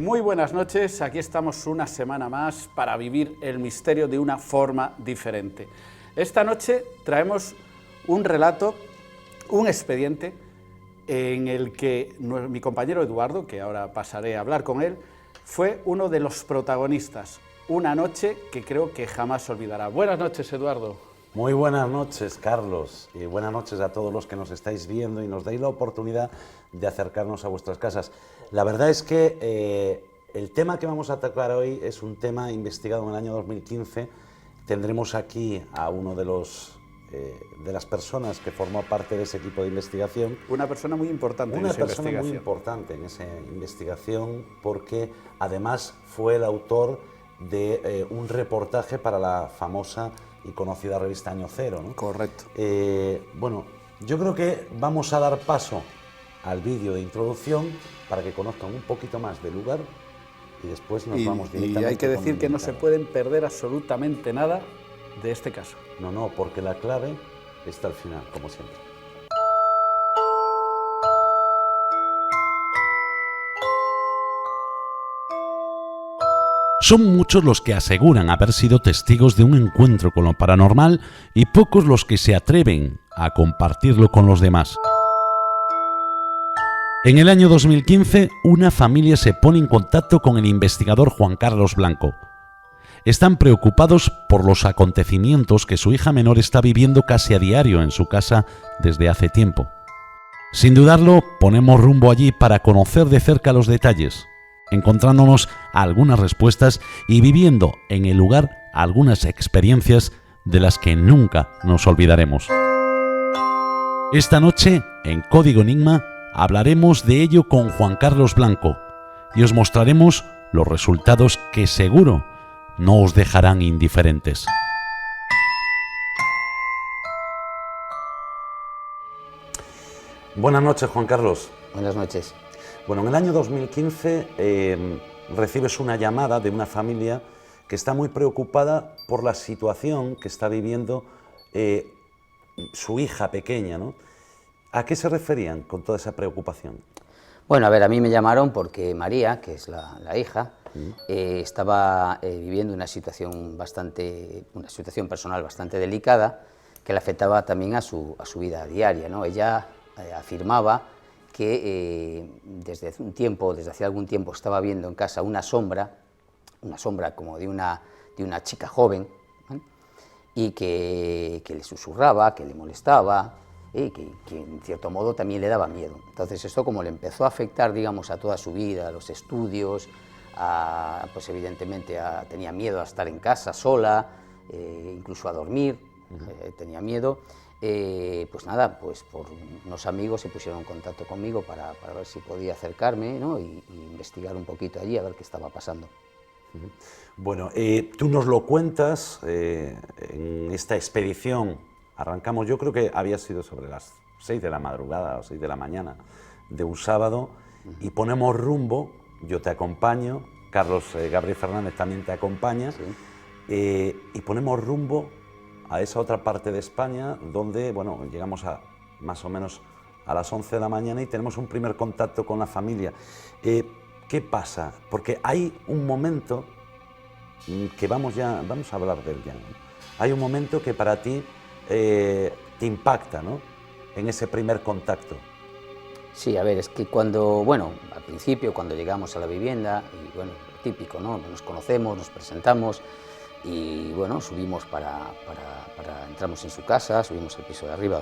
Muy buenas noches, aquí estamos una semana más para vivir el misterio de una forma diferente. Esta noche traemos un relato, un expediente en el que mi compañero Eduardo, que ahora pasaré a hablar con él, fue uno de los protagonistas. Una noche que creo que jamás olvidará. Buenas noches, Eduardo. Muy buenas noches, Carlos, y buenas noches a todos los que nos estáis viendo y nos dais la oportunidad de acercarnos a vuestras casas. La verdad es que el tema que vamos a tocar hoy es un tema investigado en el año 2015. Tendremos aquí a uno de las personas que formó parte de ese equipo de investigación. Una persona muy importante en esa investigación. Una persona muy importante en esa investigación porque además fue el autor de un reportaje para la famosa y conocida revista Año Cero, ¿no? Correcto. Bueno, yo creo que vamos a dar paso al vídeo de introducción para que conozcan un poquito más del lugar y después nos vamos directamente. Y hay que decir que no se pueden perder absolutamente nada de este caso. No, porque la clave está al final, como siempre. Son muchos los que aseguran haber sido testigos de un encuentro con lo paranormal y pocos los que se atreven a compartirlo con los demás. En el año 2015, una familia se pone en contacto con el investigador Juan Carlos Blanco. Están preocupados por los acontecimientos que su hija menor está viviendo casi a diario en su casa desde hace tiempo. Sin dudarlo, ponemos rumbo allí para conocer de cerca los detalles, encontrándonos algunas respuestas y viviendo en el lugar algunas experiencias de las que nunca nos olvidaremos. Esta noche, en Código Enigma, hablaremos de ello con Juan Carlos Blanco y os mostraremos los resultados que seguro no os dejarán indiferentes. Buenas noches, Juan Carlos. Buenas noches. Bueno, en el año 2015 recibes una llamada de una familia que está muy preocupada por la situación que está viviendo su hija pequeña, ¿no? ¿A qué se referían con toda esa preocupación? Bueno, a ver, a mí me llamaron porque María, que es la hija, estaba viviendo una situación personal bastante delicada que le afectaba también a su vida diaria, ¿no? Ella afirmaba que desde hacía algún tiempo estaba viendo en casa una sombra como de una chica joven, ¿eh? Y que le susurraba, que le molestaba, que en cierto modo también le daba miedo. Entonces esto como le empezó a afectar, digamos, a toda su vida, a los estudios, pues evidentemente tenía miedo a estar en casa sola, incluso a dormir, tenía miedo. Pues nada, pues por unos amigos se pusieron en contacto conmigo para ver si podía acercarme, ¿no? y investigar un poquito allí, a ver qué estaba pasando. Bueno, tú nos lo cuentas en esta expedición. Arrancamos, yo creo que había sido sobre las 6 de la madrugada o 6 de la mañana de un sábado, y ponemos rumbo, yo te acompaño, Carlos Gabriel Fernández también te acompaña, sí. Y ponemos rumbo a esa otra parte de España donde, bueno, llegamos más o menos a las 11 de la mañana y tenemos un primer contacto con la familia. ¿Qué pasa? Porque hay un momento que vamos a hablar de él ya, ¿no? Hay un momento que para ti te impacta, ¿no? En ese primer contacto. Sí, a ver, es que al principio, cuando llegamos a la vivienda, y bueno, lo típico, ¿no? Nos conocemos, nos presentamos, y bueno, subimos entramos en su casa, subimos al piso de arriba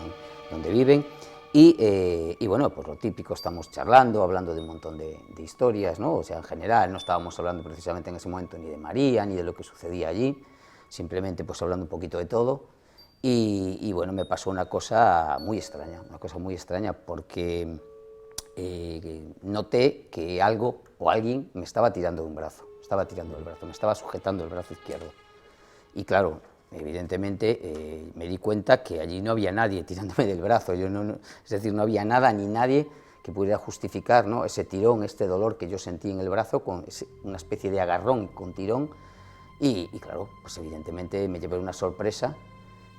donde viven, y bueno, pues lo típico, estamos charlando, hablando de un montón de historias, ¿no? O sea, en general, no estábamos hablando precisamente en ese momento ni de María, ni de lo que sucedía allí, simplemente pues hablando un poquito de todo. Y bueno, me pasó una cosa muy extraña, porque noté que algo o alguien me estaba tirando de un brazo, me estaba sujetando el brazo izquierdo. Y claro, evidentemente me di cuenta que allí no había nadie tirándome del brazo, es decir, no había nada ni nadie que pudiera justificar, ¿no? Ese tirón, este dolor que yo sentí en el brazo, con una especie de agarrón con tirón, y claro, pues evidentemente me llevé una sorpresa,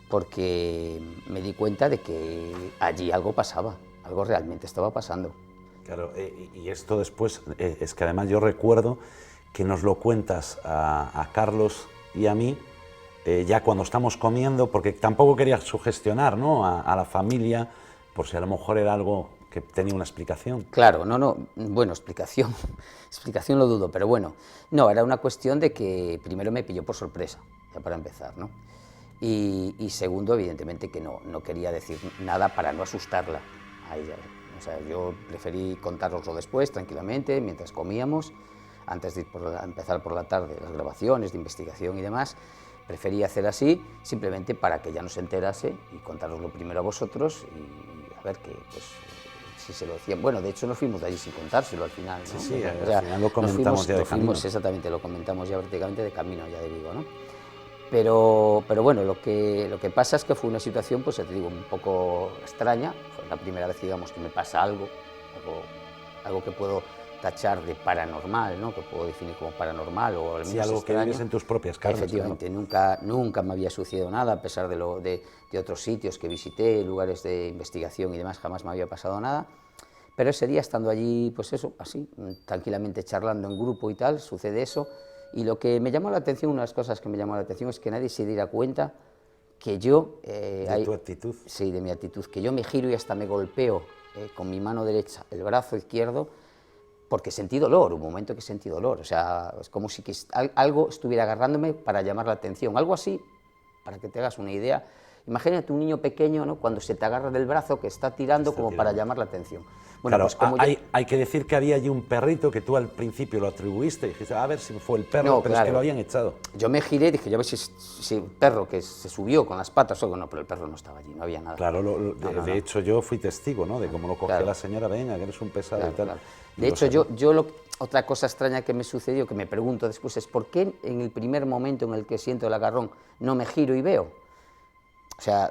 porque me di cuenta de que allí algo pasaba, algo realmente estaba pasando. Claro, y esto después, es que además yo recuerdo que nos lo cuentas a Carlos y a mí, ya cuando estamos comiendo, porque tampoco quería sugestionar, ¿no?, a la familia, por si a lo mejor era algo que tenía una explicación. Claro, bueno, explicación lo dudo, pero bueno, no, era una cuestión de que primero me pilló por sorpresa, ya para empezar, ¿no? Y segundo, evidentemente, que no quería decir nada para no asustarla a ella. O sea, yo preferí contároslo después, tranquilamente, mientras comíamos, antes de empezar por la tarde las grabaciones de investigación y demás. Preferí hacer así, simplemente para que ella no se enterase y contároslo primero a vosotros y a ver que, pues, si se lo decían. Bueno, de hecho nos fuimos de allí sin contárselo al final, ¿no? Sí, O sea, al final lo comentamos ya de camino. Exactamente, lo comentamos ya prácticamente de camino ya de Vigo, ¿no? Pero bueno, lo que pasa es que fue una situación, pues ya te digo, un poco extraña. Fue la primera vez, digamos, que me pasa algo que puedo tachar de paranormal, ¿no?, que puedo definir como paranormal o al menos sí, algo extraño. que vives en tus propias carnes. Efectivamente, ¿no? nunca me había sucedido nada, a pesar de otros sitios que visité, lugares de investigación y demás, jamás me había pasado nada. Pero ese día, estando allí, pues eso, así, tranquilamente charlando en grupo y tal, sucede eso. Y lo que me llamó la atención, una de las cosas que me llamó la atención es que nadie se diera cuenta que yo... ¿De tu actitud? Sí, de mi actitud, que yo me giro y hasta me golpeo con mi mano derecha el brazo izquierdo, porque sentí dolor, un momento que sentí dolor, o sea, es como si algo estuviera agarrándome para llamar la atención, algo así, para que te hagas una idea. Imagínate un niño pequeño, ¿no?, cuando se te agarra del brazo, que está tirando para llamar la atención. Bueno, claro, pues como hay que decir que había allí un perrito que tú al principio lo atribuiste y dijiste, a ver si fue el perro, No, pero claro. es que lo habían echado. Yo me giré y dije, ya ves si el perro que se subió con las patas o algo, no, pero el perro no estaba allí, no había nada. Claro, de hecho yo fui testigo, ¿no?, de cómo lo cogió Claro. la señora, venga, que eres un pesado Claro, y tal. claro. Y De lo hecho, sacó. otra cosa extraña que me sucedió, que me pregunto después, es por qué en el primer momento en el que siento el agarrón no me giro y veo. O sea,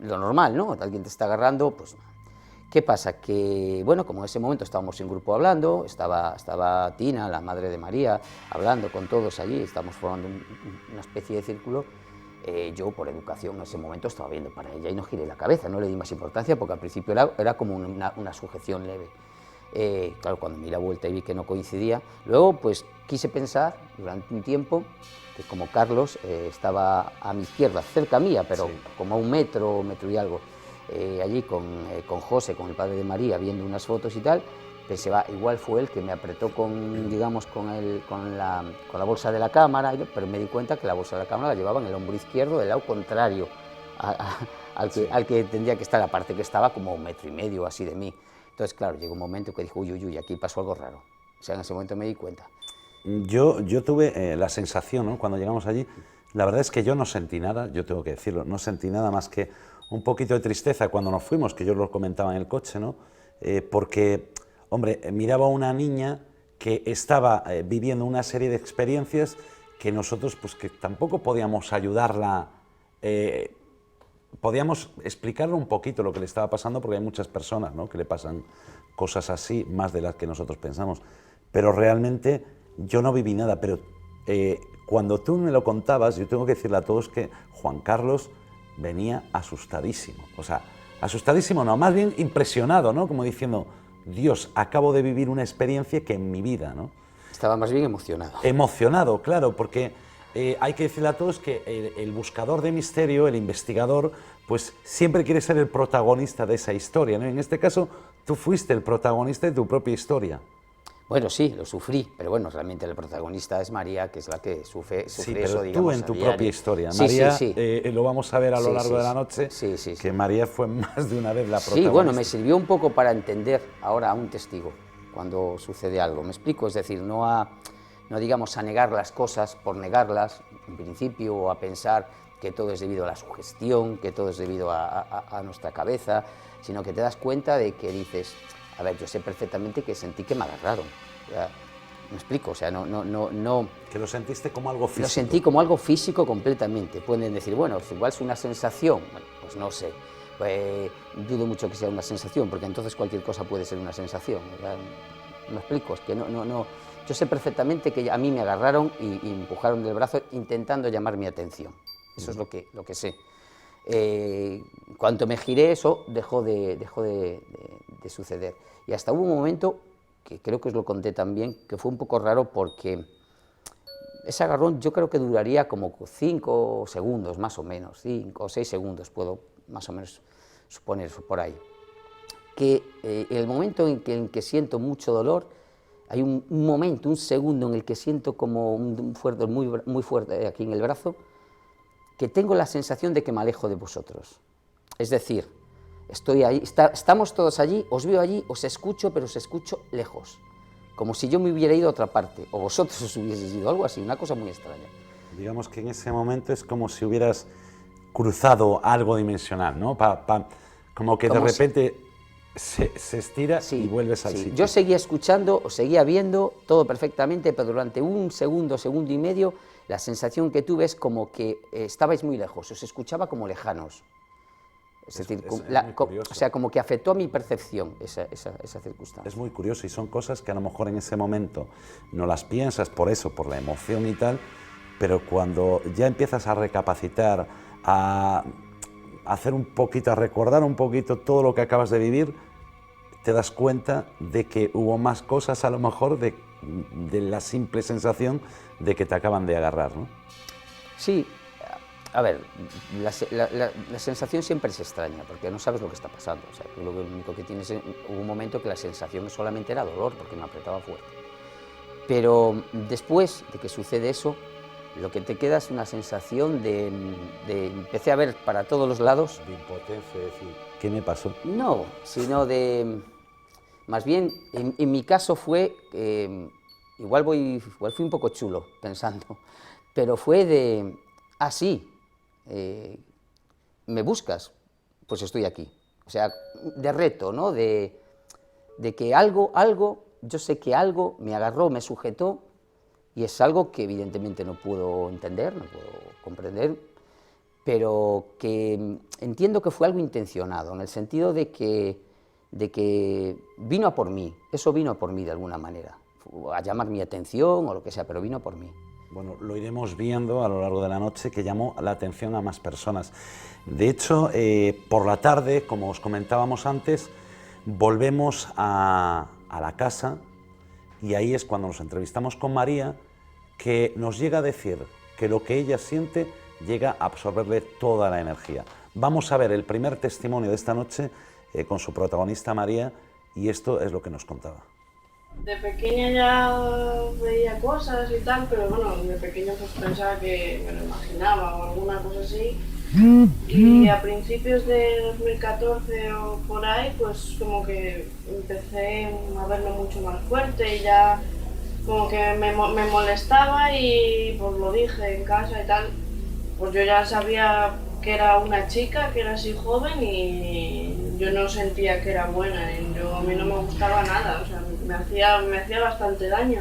lo normal, ¿no? Alguien te está agarrando, pues... ¿Qué pasa? Que, bueno, como en ese momento estábamos en grupo hablando, estaba Tina, la madre de María, hablando con todos allí, estábamos formando una especie de círculo. Yo, por educación, en ese momento estaba viendo para ella y no giré la cabeza, no le di más importancia, porque al principio era como una sujeción leve. Claro, cuando me di la vuelta y vi que no coincidía, luego pues quise pensar durante un tiempo que como Carlos estaba a mi izquierda, cerca mía, pero sí, como a un metro y algo, allí con José, con el padre de María, viendo unas fotos y tal, pensé, igual fue él que me apretó con la bolsa de la cámara, pero me di cuenta que la bolsa de la cámara la llevaba en el hombro izquierdo del lado contrario al que tendría que estar, aparte que estaba como a 1,5 metros así de mí. Entonces, claro, llegó un momento que dijo, uy, aquí pasó algo raro. O sea, en ese momento me di cuenta. Yo tuve la sensación, ¿no?, cuando llegamos allí, la verdad es que yo no sentí nada, yo tengo que decirlo, no sentí nada más que un poquito de tristeza cuando nos fuimos, que yo lo comentaba en el coche, ¿no?, porque, hombre, miraba a una niña que estaba viviendo una serie de experiencias que nosotros, pues que tampoco podíamos ayudarla, podíamos explicarle un poquito lo que le estaba pasando, porque hay muchas personas, ¿no?, que le pasan cosas así, más de las que nosotros pensamos, pero realmente yo no viví nada. Pero cuando tú me lo contabas, yo tengo que decirle a todos que Juan Carlos venía asustadísimo, o sea, asustadísimo no, más bien impresionado, ¿no?, como diciendo, Dios, acabo de vivir una experiencia que en mi vida, ¿no? Estaba más bien emocionado. Emocionado, claro, porque hay que decirle a todos que el buscador de misterio, el investigador, pues siempre quiere ser el protagonista de esa historia, ¿no? En este caso, tú fuiste el protagonista de tu propia historia. Bueno, sí, lo sufrí, pero bueno, realmente el protagonista es María, que es la que sufre Sí, eso, pero digamos, tú en tu a diario. propia historia. Sí, María, sí. lo vamos a ver a lo Sí, largo de la sí, noche, sí. que María fue más de una vez la protagonista. Sí, bueno, me sirvió un poco para entender ahora a un testigo cuando sucede algo. ¿Me explico? Es decir, no digamos a negar las cosas por negarlas, en principio, o a pensar que todo es debido a la sugestión, que todo es debido a nuestra cabeza, sino que te das cuenta de que dices, a ver, yo sé perfectamente que sentí que me agarraron. ¿Ya? ¿Me explico? O sea, no... Que lo sentiste como algo físico. Lo sentí como algo físico completamente. Pueden decir, bueno, igual es una sensación. Bueno, pues no sé. Dudo mucho que sea una sensación, porque entonces cualquier cosa puede ser una sensación. ¿Ya? ¿Me explico? Es que no... Yo sé perfectamente que a mí me agarraron y empujaron del brazo intentando llamar mi atención. Eso es lo que sé. Cuando me giré, eso dejó de suceder. Y hasta hubo un momento, que creo que os lo conté también, que fue un poco raro porque ese agarrón yo creo que duraría como 5 segundos, más o menos, 5 o 6 segundos, puedo más o menos suponer por ahí. Que el momento en que siento mucho dolor, hay un momento, un segundo en el que siento como un fuerte, muy fuerte aquí en el brazo, que tengo la sensación de que me alejo de vosotros. Es decir, estoy ahí, estamos todos allí, os veo allí, os escucho, pero os escucho lejos, como si yo me hubiera ido a otra parte, o vosotros os hubieseis ido, algo así, una cosa muy extraña. Digamos que en ese momento es como si hubieras cruzado algo dimensional, ¿no? Como que de repente se estira y vuelves al sitio. Yo seguía escuchando, os seguía viendo todo perfectamente, pero durante un segundo, segundo y medio, la sensación que tuve es como que estabais muy lejos, os escuchaba como lejanos. Es decir, o sea, como que afectó a mi percepción esa circunstancia. Es muy curioso y son cosas que a lo mejor en ese momento no las piensas por eso, por la emoción y tal, pero cuando ya empiezas a recapacitar, a hacer un poquito, a recordar un poquito todo lo que acabas de vivir, te das cuenta de que hubo más cosas a lo mejor de la simple sensación de que te acaban de agarrar, ¿no? Sí. A ver, la sensación siempre es extraña, porque no sabes lo que está pasando. O sea, lo único que tienes, hubo un momento que la sensación solamente era dolor, porque me apretaba fuerte. Pero después de que sucede eso, lo que te queda es una sensación de empecé a ver para todos los lados. De impotencia, de decir, ¿qué me pasó? No, sino de, más bien, en mi caso fue, igual fui un poco chulo pensando, pero fue de, sí, me buscas, pues estoy aquí. O sea, de reto, ¿no? De que algo, yo sé que algo me agarró, me sujetó, y es algo que evidentemente no puedo entender, no puedo comprender, pero que entiendo que fue algo intencionado, en el sentido de que vino a por mí, eso vino a por mí de alguna manera, a llamar mi atención o lo que sea, pero vino a por mí. Bueno, lo iremos viendo a lo largo de la noche, que llamó la atención a más personas. De hecho, por la tarde, como os comentábamos antes, volvemos a la casa y ahí es cuando nos entrevistamos con María, que nos llega a decir que lo que ella siente llega a absorberle toda la energía. Vamos a ver el primer testimonio de esta noche con su protagonista María, y esto es lo que nos contaba. De pequeña ya veía cosas y tal, pero bueno, de pequeño pues pensaba que me lo imaginaba o alguna cosa así. Y a principios de 2014 o por ahí, pues como que empecé a verlo mucho más fuerte y ya como que me molestaba y pues lo dije en casa y tal. Pues yo ya sabía que era una chica, que era así joven y yo no sentía que era buena, a mí no me gustaba nada, o sea, me hacía bastante daño.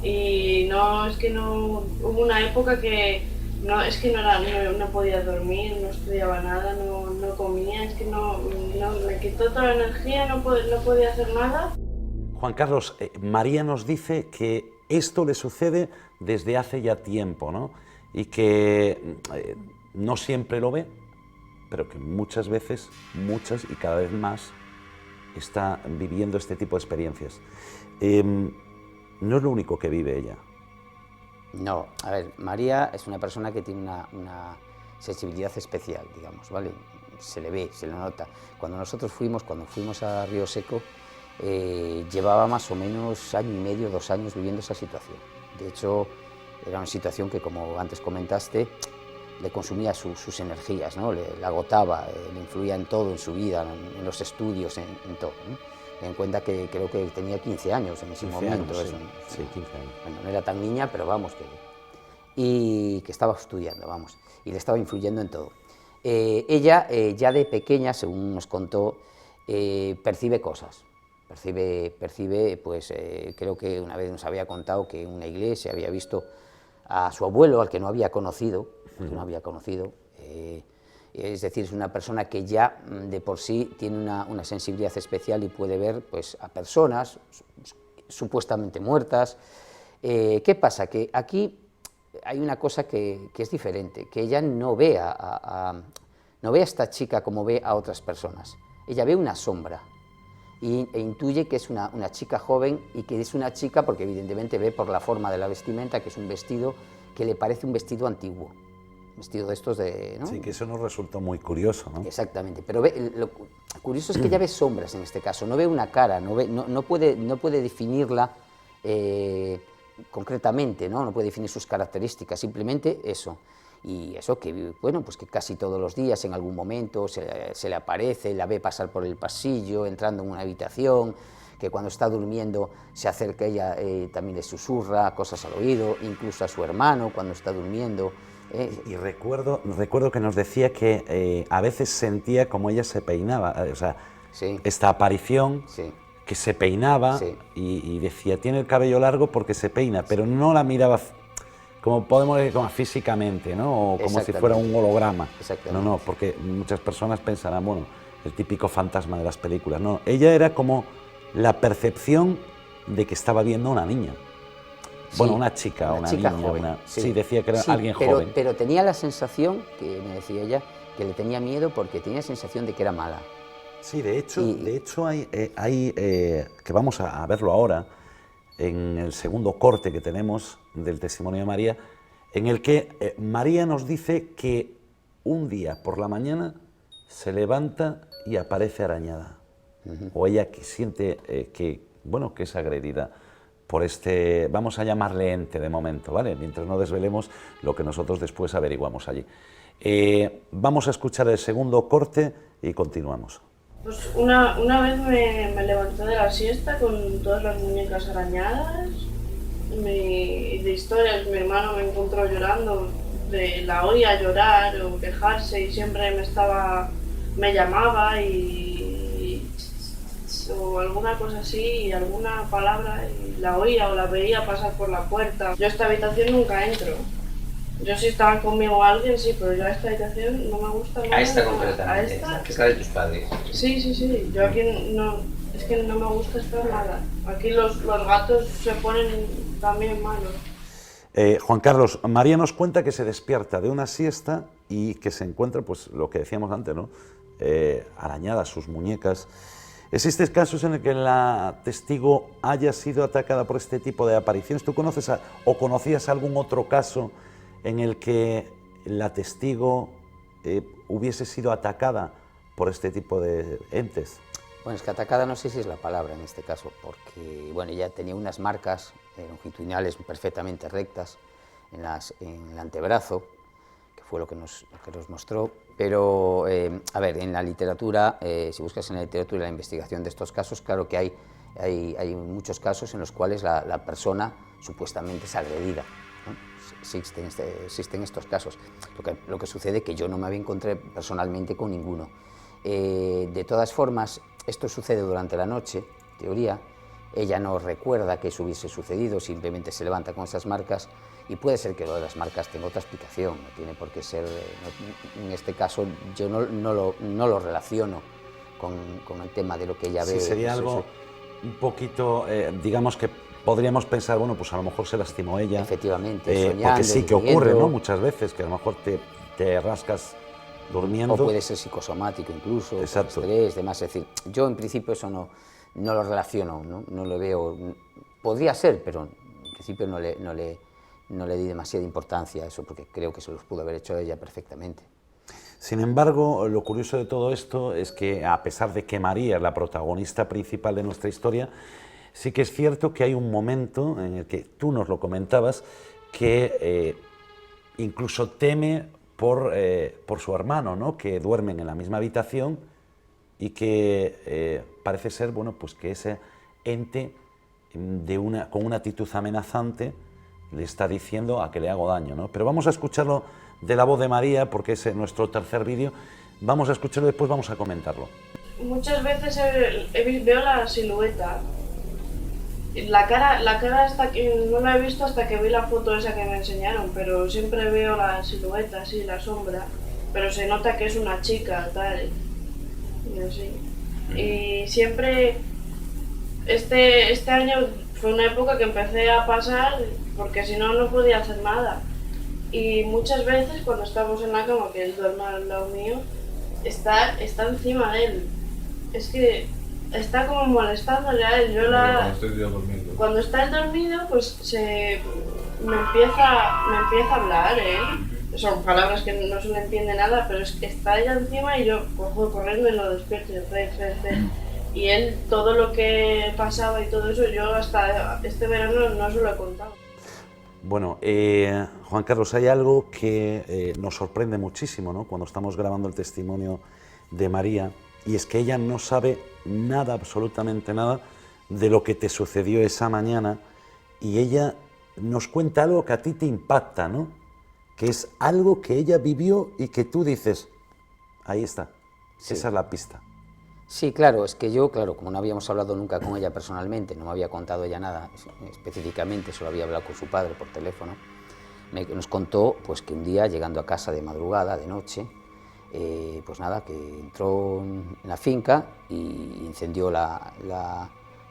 Y no, es que no, hubo una época que no, es que no podía dormir, no estudiaba nada, no comía, es que no, me quitó toda la energía, no podía hacer nada. Juan Carlos, María nos dice que esto le sucede desde hace ya tiempo, ¿no? Y que no siempre lo ve, pero que muchas veces, muchas y cada vez más, está viviendo este tipo de experiencias. No es lo único que vive ella. No, a ver, María es una persona que tiene una sensibilidad especial, digamos, ¿vale? Se le ve, se le nota. Cuando fuimos a Río Seco, llevaba más o menos 1 año y medio, 2 años viviendo esa situación. De hecho, era una situación que, como antes comentaste, le consumía sus energías, ¿no? Le agotaba, le influía en todo, en su vida, en los estudios, en todo, ¿no? Ten en cuenta que creo que tenía 15 años en ese momento. Años, sí, 15 años. Bueno, no era tan niña, pero vamos, y que estaba estudiando, vamos, y le estaba influyendo en todo. Ella, ya de pequeña, según nos contó, percibe cosas. Percibe, pues creo que una vez nos había contado que en una iglesia había visto a su abuelo, al que no había conocido, es decir, es una persona que ya de por sí tiene una sensibilidad especial y puede ver, pues, a personas supuestamente muertas. ¿Qué pasa? Que aquí hay una cosa que es diferente, que ella no ve a esta chica como ve a otras personas, ella ve una sombra. e intuye que es una chica joven y que es una chica porque evidentemente ve por la forma de la vestimenta que es un vestido que le parece un vestido antiguo, vestido de estos de... ¿no? Sí, que eso nos resultó muy curioso, ¿no? Exactamente, pero lo curioso es que ya ve sombras en este caso, no ve una cara, no puede definirla concretamente, ¿no? No puede definir sus características, simplemente eso. Y eso que, bueno, pues que casi todos los días en algún momento se le aparece, la ve pasar por el pasillo, entrando en una habitación, que cuando está durmiendo se acerca a ella, también le susurra cosas al oído, incluso a su hermano cuando está durmiendo. Y recuerdo que nos decía que a veces sentía como ella se peinaba, o sea, sí. Esta aparición Sí. que se peinaba, Sí. y decía, tiene el cabello largo porque se peina, pero no la miraba como podemos decir, como físicamente, ¿no? O como si fuera un holograma. No, no, porque muchas personas pensarán, bueno, el típico fantasma de las películas. No, ella era como la percepción de que estaba viendo a una niña. Bueno, Sí, una chica, una chica niña. joven, Sí, decía que era sí, alguien joven. Pero tenía la sensación, que me decía ella, que le tenía miedo porque tenía la sensación de que era mala. Sí, de hecho hay que vamos a verlo ahora, en el segundo corte que tenemos del testimonio de María, en el que María nos dice que un día por la mañana se levanta y aparece arañada. O ella que siente que es agredida por este, vamos a llamarle ente de momento, ¿vale? Mientras no desvelemos lo que nosotros después averiguamos allí. Vamos a escuchar el segundo corte y continuamos. Pues una vez me levanté de la siesta con todas las muñecas arañadas. De historias, mi hermano me encontró llorando, la oía llorar o quejarse y siempre me llamaba o alguna cosa así, y alguna palabra, y la oía o la veía pasar por la puerta. Yo a esta habitación nunca entro. Yo si estaba conmigo alguien, sí, pero yo a esta habitación no me gusta nada. A esta concretamente, a esta, que es la de tus padres. Sí, yo aquí no, es que no me gusta estar nada. Aquí los gatos se ponen también malos. Juan Carlos, María nos cuenta que se despierta de una siesta y que se encuentra, pues lo que decíamos antes, ¿no? Arañadas sus muñecas. ¿Existen casos en el que la testigo haya sido atacada por este tipo de apariciones? ¿Tú conoces o conocías algún otro caso en el que la testigo hubiese sido atacada por este tipo de entes? Bueno, es que atacada no sé si es la palabra en este caso, porque bueno, ella tenía unas marcas longitudinales perfectamente rectas en el antebrazo, que fue lo que nos mostró, pero a ver, en la literatura, si buscas en la literatura la investigación de estos casos, claro que hay muchos casos en los cuales la persona supuestamente es agredida, ¿no? Existen estos casos. Lo que sucede es que yo no me había encontrado personalmente con ninguno. De todas formas, esto sucede durante la noche, en teoría. Ella no recuerda que eso hubiese sucedido, simplemente se levanta con esas marcas, y puede ser que lo de las marcas tenga otra explicación, no tiene por qué ser, en este caso yo no lo relaciono con el tema de lo que ella ve. Sí, sería algo un poquito, digamos que podríamos pensar, bueno, pues a lo mejor se lastimó ella. Efectivamente, soñando, porque sí que ocurre, ¿no? Muchas veces, que a lo mejor te rascas durmiendo. O puede ser psicosomático incluso, exacto, estrés, demás. Es decir, yo en principio eso no lo relaciono, no lo veo. Podría ser, pero en principio no le di demasiada importancia a eso, porque creo que se los pudo haber hecho ella perfectamente. Sin embargo, lo curioso de todo esto es que, a pesar de que María es la protagonista principal de nuestra historia, sí que es cierto que hay un momento en el que tú nos lo comentabas, que incluso teme por su hermano, ¿no? Que duermen en la misma habitación y que parece ser, bueno, pues que ese ente con una actitud amenazante le está diciendo a que le hago daño, ¿no? Pero vamos a escucharlo de la voz de María, porque es nuestro tercer vídeo. Vamos a escucharlo y después vamos a comentarlo. Muchas veces veo la silueta. La cara hasta que no la he visto hasta que vi la foto esa que me enseñaron, pero siempre veo la silueta, así, la sombra, pero se nota que es una chica, tal, y así. Y siempre, este año fue una época que empecé a pasar, porque si no, no podía hacer nada. Y muchas veces cuando estamos en la cama, que él duerme al lado mío, está encima de él. Es que está como molestándole a él. Cuando estoy yo durmiendo. Cuando estás dormido, pues me empieza a hablar él. Son palabras que no se le entiende nada, pero es que está ella encima y yo cojo corriendo y lo despierto. Y él, todo lo que pasaba y todo eso, yo hasta este verano no se lo he contado. Bueno, Juan Carlos, hay algo que nos sorprende muchísimo, ¿no?, cuando estamos grabando el testimonio de María, y es que ella no sabe nada, absolutamente nada, de lo que te sucedió esa mañana, y ella nos cuenta algo que a ti te impacta, ¿no?, que es algo que ella vivió y que tú dices, ahí está, Sí. Esa es la pista. Sí, claro, es que yo, claro, como no habíamos hablado nunca con ella personalmente, no me había contado ella nada específicamente, solo había hablado con su padre por teléfono, nos contó pues que un día, llegando a casa de madrugada, de noche, pues nada, que entró en la finca y encendió la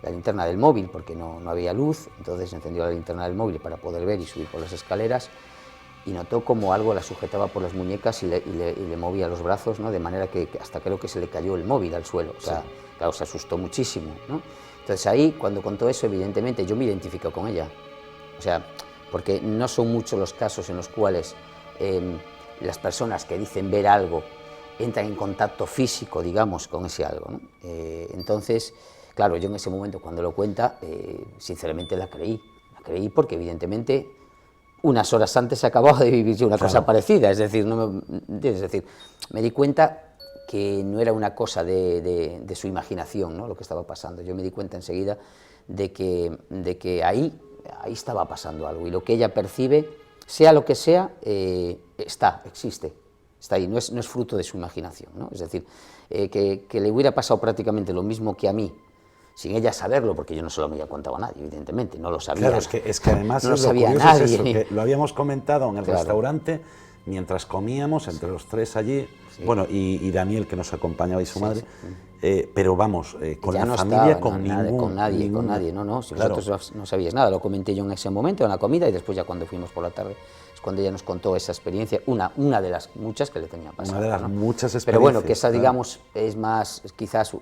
linterna del móvil, porque no había luz, entonces encendió la linterna del móvil para poder ver y subir por las escaleras, y notó como algo la sujetaba por las muñecas y le movía los brazos, ¿no?, de manera que hasta creo que se le cayó el móvil al suelo, o sea, sí. Claro, se asustó muchísimo, ¿no? Entonces ahí, cuando contó eso, evidentemente yo me identifico con ella, o sea, porque no son muchos los casos en los cuales las personas que dicen ver algo entran en contacto físico, digamos, con ese algo, ¿no? Entonces, claro, yo en ese momento cuando lo cuenta, sinceramente la creí porque evidentemente unas horas antes acababa de vivir yo una cosa parecida, es decir, me di cuenta que no era una cosa de su imaginación, ¿no?, lo que estaba pasando. Yo me di cuenta enseguida de que ahí estaba pasando algo, y lo que ella percibe, sea lo que sea, existe, está ahí, no es fruto de su imaginación, ¿no? Es decir, que le hubiera pasado prácticamente lo mismo que a mí, sin ella saberlo, porque yo no se lo había contado a nadie, evidentemente, no lo sabía. Claro, es que además no lo sabía nadie. Es eso, que lo habíamos comentado en el restaurante, mientras comíamos, entre los tres allí, bueno, y Daniel, que nos acompañaba, y su madre, pero vamos, con ya la no familia, estaba, con nadie, no, si claro. Vosotros no sabíais nada, lo comenté yo en ese momento, en la comida, y después ya cuando fuimos por la tarde, es cuando ella nos contó esa experiencia, una de las muchas que le tenía pasado. Una de las muchas experiencias. Pero bueno, que esa, digamos, es más, quizás,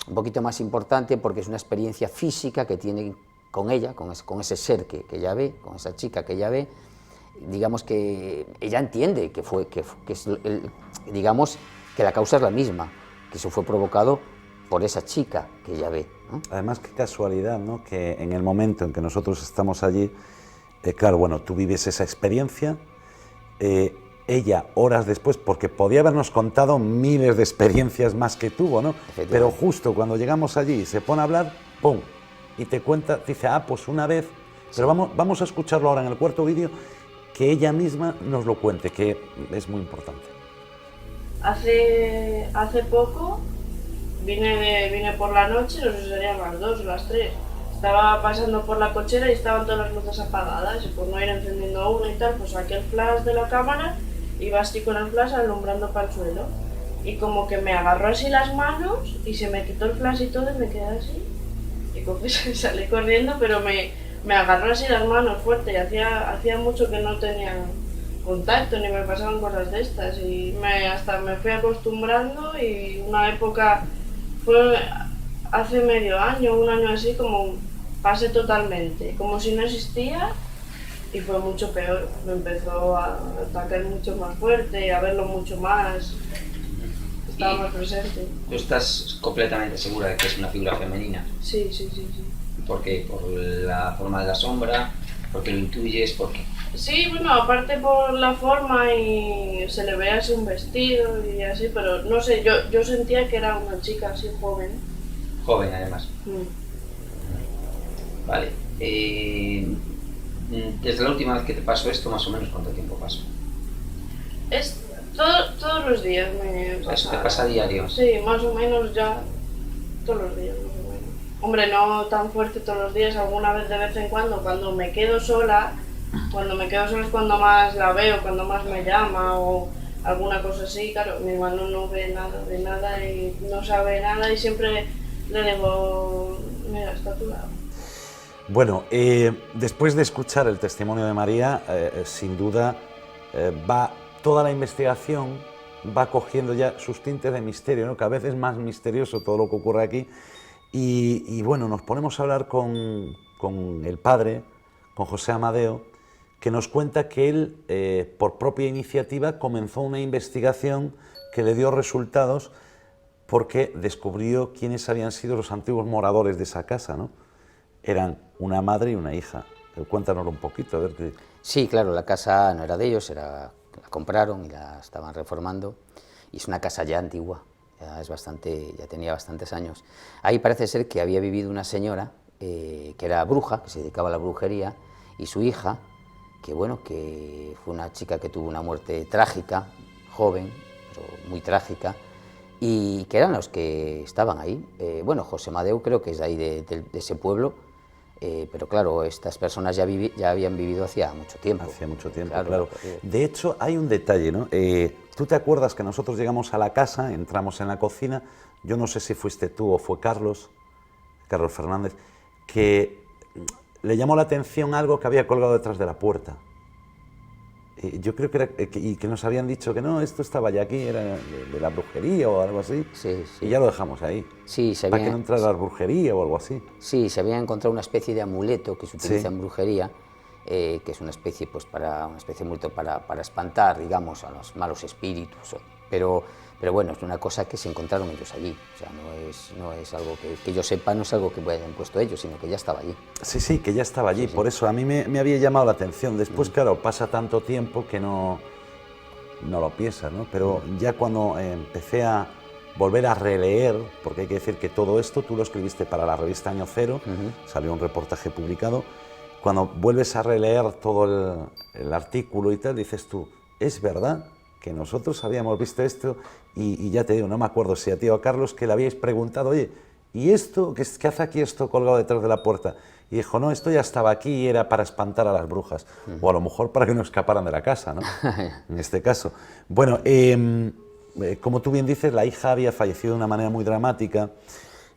un poquito más importante, porque es una experiencia física que tiene con ella, con ese ser que ella ve, con esa chica que ella ve, digamos que ella entiende que es digamos que la causa es la misma, que eso fue provocado por esa chica que ella ve, ¿no? Además, qué casualidad, ¿no?, que en el momento en que nosotros estamos allí, claro, bueno, tú vives esa experiencia, ella horas después, porque podía habernos contado miles de experiencias más que tuvo, ¿no?, pero justo cuando llegamos allí se pone a hablar, ¡pum!, y te cuenta, dice, pues una vez, pero vamos a escucharlo ahora en el cuarto vídeo, que ella misma nos lo cuente, que es muy importante. Hace poco vine por la noche, no sé si serían las 2 o las 3, estaba pasando por la cochera y estaban todas las luces apagadas, y por no ir encendiendo una y tal, pues saqué el flash de la cámara, iba así con el flash alumbrando para el suelo, y como que me agarró así las manos y se me quitó el flash y todo, y me quedé así, y cogí, salí corriendo, pero me agarró así las manos fuerte, y hacía mucho que no tenía contacto ni me pasaban cosas de estas, y hasta me fui acostumbrando, y una época fue hace medio año, un año así, como pasé totalmente, como si no existía, y fue mucho peor, me empezó a atacar mucho más fuerte, a verlo mucho más, estaba más presente. ¿Tú estás completamente segura de que es una figura femenina? Sí. ¿Por qué? ¿Por la forma de la sombra? ¿Porque lo intuyes? ¿Por qué? Sí, bueno, aparte por la forma, y se le ve así un vestido y así, pero no sé, yo sentía que era una chica así joven. Joven, además. Mm. Vale. Desde la última vez que te pasó esto, más o menos, ¿cuánto tiempo pasó? Es todos los días me pasa. ¿Eso te pasa a diario? Sí, más o menos ya todos los días, más o menos. Hombre, no tan fuerte todos los días, alguna vez de vez en cuando me quedo sola. Cuando me quedo sola es cuando más la veo, cuando más me llama o alguna cosa así. Claro, mi hermano no ve nada y no sabe nada, y siempre le digo, mira, está a tu lado. Bueno, después de escuchar el testimonio de María, sin duda va toda la investigación va cogiendo ya sus tintes de misterio, ¿no? Cada vez es más misterioso todo lo que ocurre aquí. Y bueno, nos ponemos a hablar con el padre, con José Amadeo, que nos cuenta que él, por propia iniciativa, comenzó una investigación que le dio resultados porque descubrió quiénes habían sido los antiguos moradores de esa casa, ¿no? Eran una madre y una hija. Cuéntanos un poquito, a ver qué... Sí, claro, la casa no era de ellos, la compraron y la estaban reformando, y es una casa ya antigua, ya tenía bastantes años. Ahí parece ser que había vivido una señora que era bruja, que se dedicaba a la brujería, y su hija, que bueno, que fue una chica que tuvo una muerte trágica, joven, pero muy trágica, y que eran los que estaban ahí. Bueno, José Amadeu creo que es de ahí, de ese pueblo, pero claro, estas personas ya habían vivido hacía mucho tiempo. Hacía mucho tiempo, claro. De hecho, hay un detalle, ¿no? Tú te acuerdas que nosotros llegamos a la casa, entramos en la cocina, yo no sé si fuiste tú o fue Carlos Fernández, que le llamó la atención algo que había colgado detrás de la puerta. Yo creo que era, y que nos habían dicho que no, esto estaba ya aquí, era de la brujería o algo así. Sí, sí. Y ya lo dejamos ahí. Sí, para que no entrara la brujería o algo así. Sí, se había encontrado una especie de amuleto que se utiliza en brujería, que es una especie, pues, una especie de amuleto para espantar, digamos, a los malos espíritus. Pero bueno, es una cosa que se encontraron ellos allí. O sea, no es algo que yo sepa, no es algo que hayan puesto ellos, sino que ya estaba allí. Sí, sí, que ya estaba allí. Sí, por eso a mí me había llamado la atención. Después, claro, pasa tanto tiempo que no lo piensas, ¿no? Pero ya cuando empecé a volver a releer, porque hay que decir que todo esto tú lo escribiste para la revista Año Cero, salió un reportaje publicado. Cuando vuelves a releer todo el artículo y tal, dices tú, es verdad que nosotros habíamos visto esto, y ya te digo, no me acuerdo si a ti o a Carlos, que le habíais preguntado, oye, ¿y esto? ¿Qué hace aquí esto colgado detrás de la puerta? Y dijo, no, esto ya estaba aquí y era para espantar a las brujas, o a lo mejor para que no escaparan de la casa, ¿no? En este caso. Bueno, como tú bien dices, la hija había fallecido de una manera muy dramática,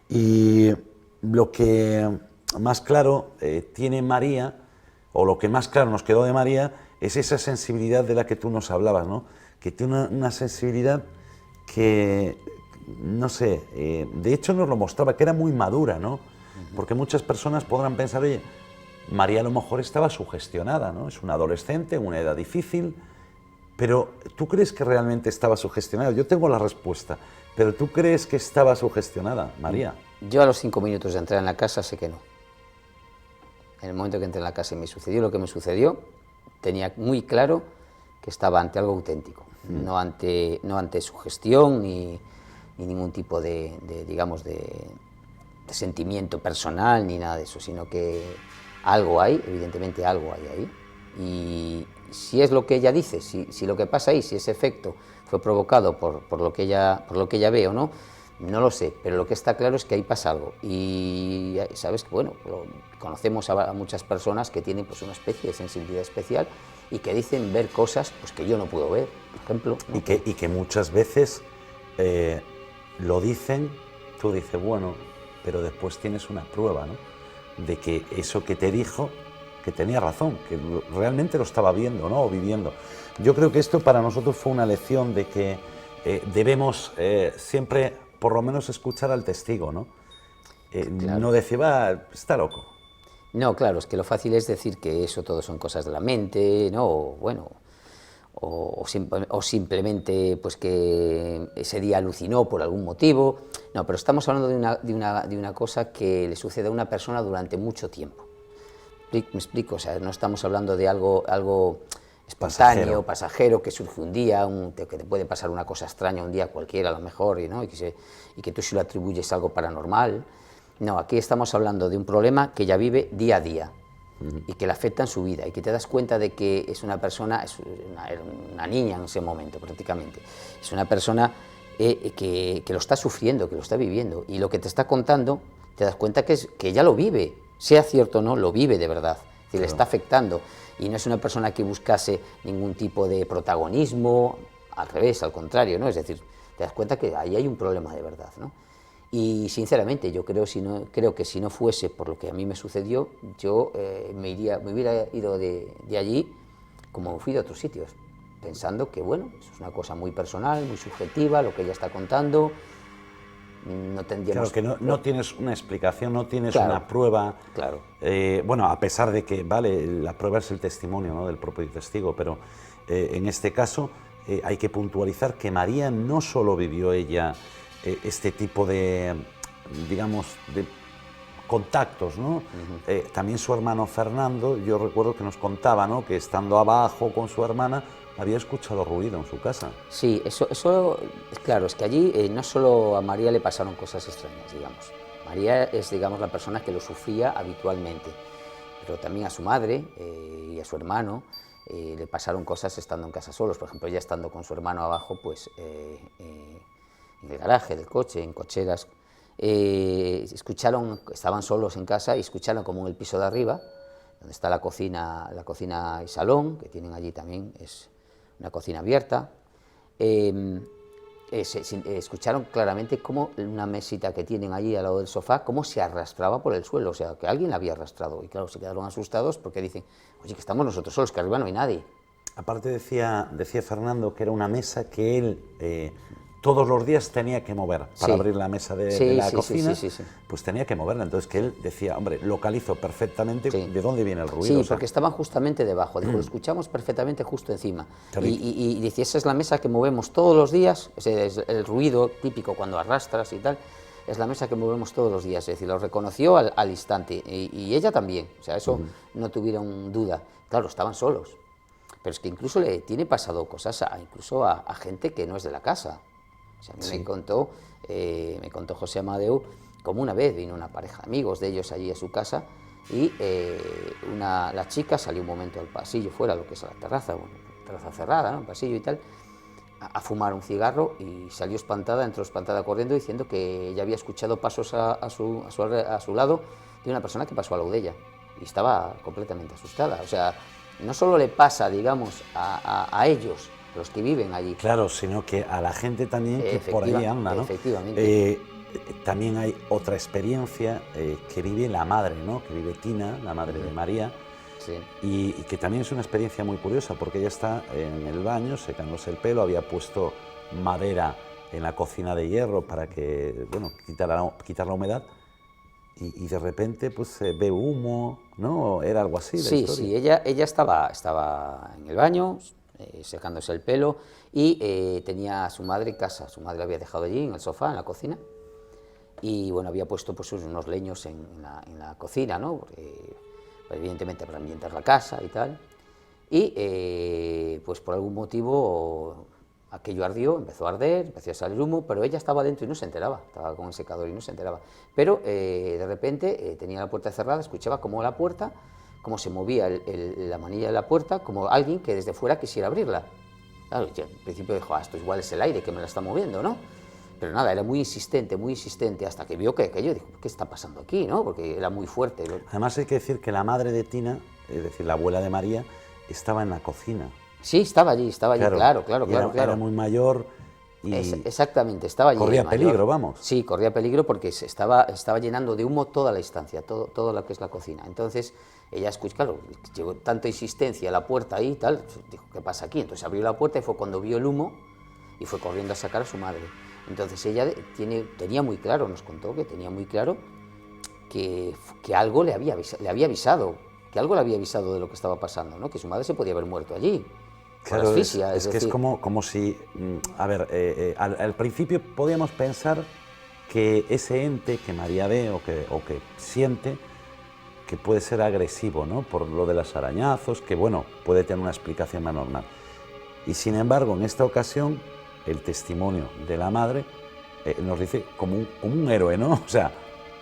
y lo que más claro tiene María, o lo que más claro nos quedó de María, es esa sensibilidad de la que tú nos hablabas, ¿no? Que tiene una sensibilidad que, no sé, de hecho nos lo mostraba, que era muy madura, ¿no? Porque muchas personas podrán pensar, oye, María a lo mejor estaba sugestionada, ¿no? Es una adolescente, una edad difícil, pero ¿tú crees que realmente estaba sugestionada? Yo tengo la respuesta, pero ¿tú crees que estaba sugestionada, María? Yo a los 5 minutos de entrar en la casa sé que no. En el momento que entré en la casa y me sucedió lo que me sucedió, tenía muy claro que estaba ante algo auténtico, no ante sugestión ni ningún tipo de sentimiento personal ni nada de eso, sino que algo hay, evidentemente algo hay ahí, y si es lo que ella dice, si lo que pasa ahí, si ese efecto fue provocado por lo que ella ve o no, no lo sé, pero lo que está claro es que ahí pasa algo, y sabes que, bueno, conocemos a muchas personas que tienen, pues, una especie de sensibilidad especial y que dicen ver cosas, pues, que yo no puedo ver, por ejemplo, ¿no? Y que muchas veces lo dicen, tú dices, bueno, pero después tienes una prueba, ¿no? De que eso que te dijo, que tenía razón, que realmente lo estaba viendo, ¿no? O viviendo. Yo creo que esto para nosotros fue una lección de que debemos siempre, por lo menos, escuchar al testigo, ¿no? Claro. No decir, está loco. No, claro, es que lo fácil es decir que eso todo son cosas de la mente, ¿no? O simplemente, pues, que ese día alucinó por algún motivo. No, pero estamos hablando de una cosa que le sucede a una persona durante mucho tiempo. ¿Me explico? O sea, no estamos hablando de algo espontáneo, pasajero, que surge un día, que te puede pasar una cosa extraña un día cualquiera a lo mejor, ¿no? y que tú se lo atribuyes a algo paranormal. No, aquí estamos hablando de un problema que ella vive día a día y que le afecta en su vida, y que te das cuenta de que es una persona, era una niña en ese momento prácticamente, es una persona que lo está sufriendo, que lo está viviendo, y lo que te está contando te das cuenta que ella lo vive, sea cierto o no, lo vive de verdad, es decir, le está afectando, y no es una persona que buscase ningún tipo de protagonismo, al revés, al contrario, ¿no? Es decir, te das cuenta que ahí hay un problema de verdad, ¿no? Y sinceramente yo creo que si no fuese por lo que a mí me sucedió, yo me hubiera ido de allí como fui de otros sitios, pensando que, bueno, eso es una cosa muy personal, muy subjetiva, lo que ella está contando. No tendríamos... Claro, que no tienes una explicación, no tienes Claro, una prueba. claro. Bueno, a pesar de que, vale, la prueba es el testimonio, ¿no?, del propio testigo, pero en este caso hay que puntualizar que María no solo vivió ella este tipo de, digamos, de contactos, ¿no? También su hermano Fernando, yo recuerdo que nos contaba, ¿no?, que estando abajo con su hermana había escuchado ruido en su casa. Sí, eso claro, es que allí no solo a María le pasaron cosas extrañas, digamos. María es, digamos, la persona que lo sufría habitualmente, pero también a su madre y a su hermano le pasaron cosas estando en casa solos. Por ejemplo, ella estando con su hermano abajo, pues en el garaje del coche, en cocheras, estaban solos en casa y escucharon como en el piso de arriba, donde está la cocina y salón, que tienen allí también, es una cocina abierta, escucharon claramente cómo una mesita que tienen allí al lado del sofá, cómo se arrastraba por el suelo, o sea, que alguien la había arrastrado. Y claro, se quedaron asustados porque dicen, oye, que estamos nosotros solos, que arriba no hay nadie. Aparte decía Fernando que era una mesa que él todos los días tenía que mover para abrir la mesa de la cocina, pues tenía que moverla. Entonces que él decía, hombre, localizo perfectamente de dónde viene el ruido. Sí, o sea, porque estaban justamente debajo, dijo, lo escuchamos perfectamente justo encima. Y dice, esa es la mesa que movemos todos los días, o sea, es el ruido típico cuando arrastras y tal, es la mesa que movemos todos los días. Es decir, lo reconoció al instante, y ella también, o sea, eso no tuvieron duda. Claro, estaban solos, pero es que incluso le tiene pasado cosas incluso a gente que no es de la casa. O sea, a mí me contó José Amadeu como una vez vino una pareja de amigos de ellos allí a su casa y la chica salió un momento al pasillo, fuera lo que es la terraza, terraza cerrada, ¿no?, un pasillo y tal, a fumar un cigarro, y salió espantada, entró espantada corriendo diciendo que ella había escuchado pasos a su lado de una persona que pasó al lado de ella y estaba completamente asustada. O sea, no solo le pasa, digamos, a ellos, los que viven allí. Claro, sino que a la gente también que por ahí anda, ¿no? Efectivamente. También hay otra experiencia que vive la madre, ¿no?, que vive Tina, la madre de María, y que también es una experiencia muy curiosa, porque ella está en el baño secándose el pelo, había puesto madera en la cocina de hierro para que, bueno, quitar la humedad, y de repente pues ve humo, ¿no? Era algo así la historia. Sí, ella estaba en el baño, secándose el pelo, y tenía a su madre en casa. Su madre la había dejado allí en el sofá, en la cocina, y bueno, había puesto pues unos leños en la cocina, ¿no?, porque, evidentemente para ambientar la casa y tal, y pues por algún motivo aquello ardió, empezó a arder, empezó a salir humo, pero ella estaba dentro y no se enteraba, estaba con el secador y no se enteraba. Pero de repente tenía la puerta cerrada, escuchaba cómo cómo se movía la manilla de la puerta, como alguien que desde fuera quisiera abrirla. Claro, yo al principio dijo, esto igual es el aire que me la está moviendo, ¿no? Pero nada, era muy insistente, hasta que vio que aquello, dijo, ¿qué está pasando aquí?, ¿no?, porque era muy fuerte. Además hay que decir que la madre de Tina, es decir, la abuela de María, estaba en la cocina. Sí, estaba allí, claro. Era muy mayor y exactamente, estaba allí. Corría peligro, vamos. Sí, corría peligro porque se estaba llenando de humo toda la estancia, todo lo que es la cocina. Entonces ella escuchó, claro, llegó tanta insistencia a la puerta ahí y tal, dijo, ¿qué pasa aquí? Entonces abrió la puerta y fue cuando vio el humo y fue corriendo a sacar a su madre. Entonces ella tenía muy claro, nos contó que tenía muy claro que algo le había avisado, que algo le había avisado de lo que estaba pasando, ¿no?, que su madre se podía haber muerto allí. Claro, es que es como si, a ver, al principio podíamos pensar que ese ente que María ve o que siente, que puede ser agresivo, ¿no?, por lo de los arañazos, que bueno, puede tener una explicación más normal. Y sin embargo, en esta ocasión, el testimonio de la madre nos dice como un héroe, ¿no? O sea,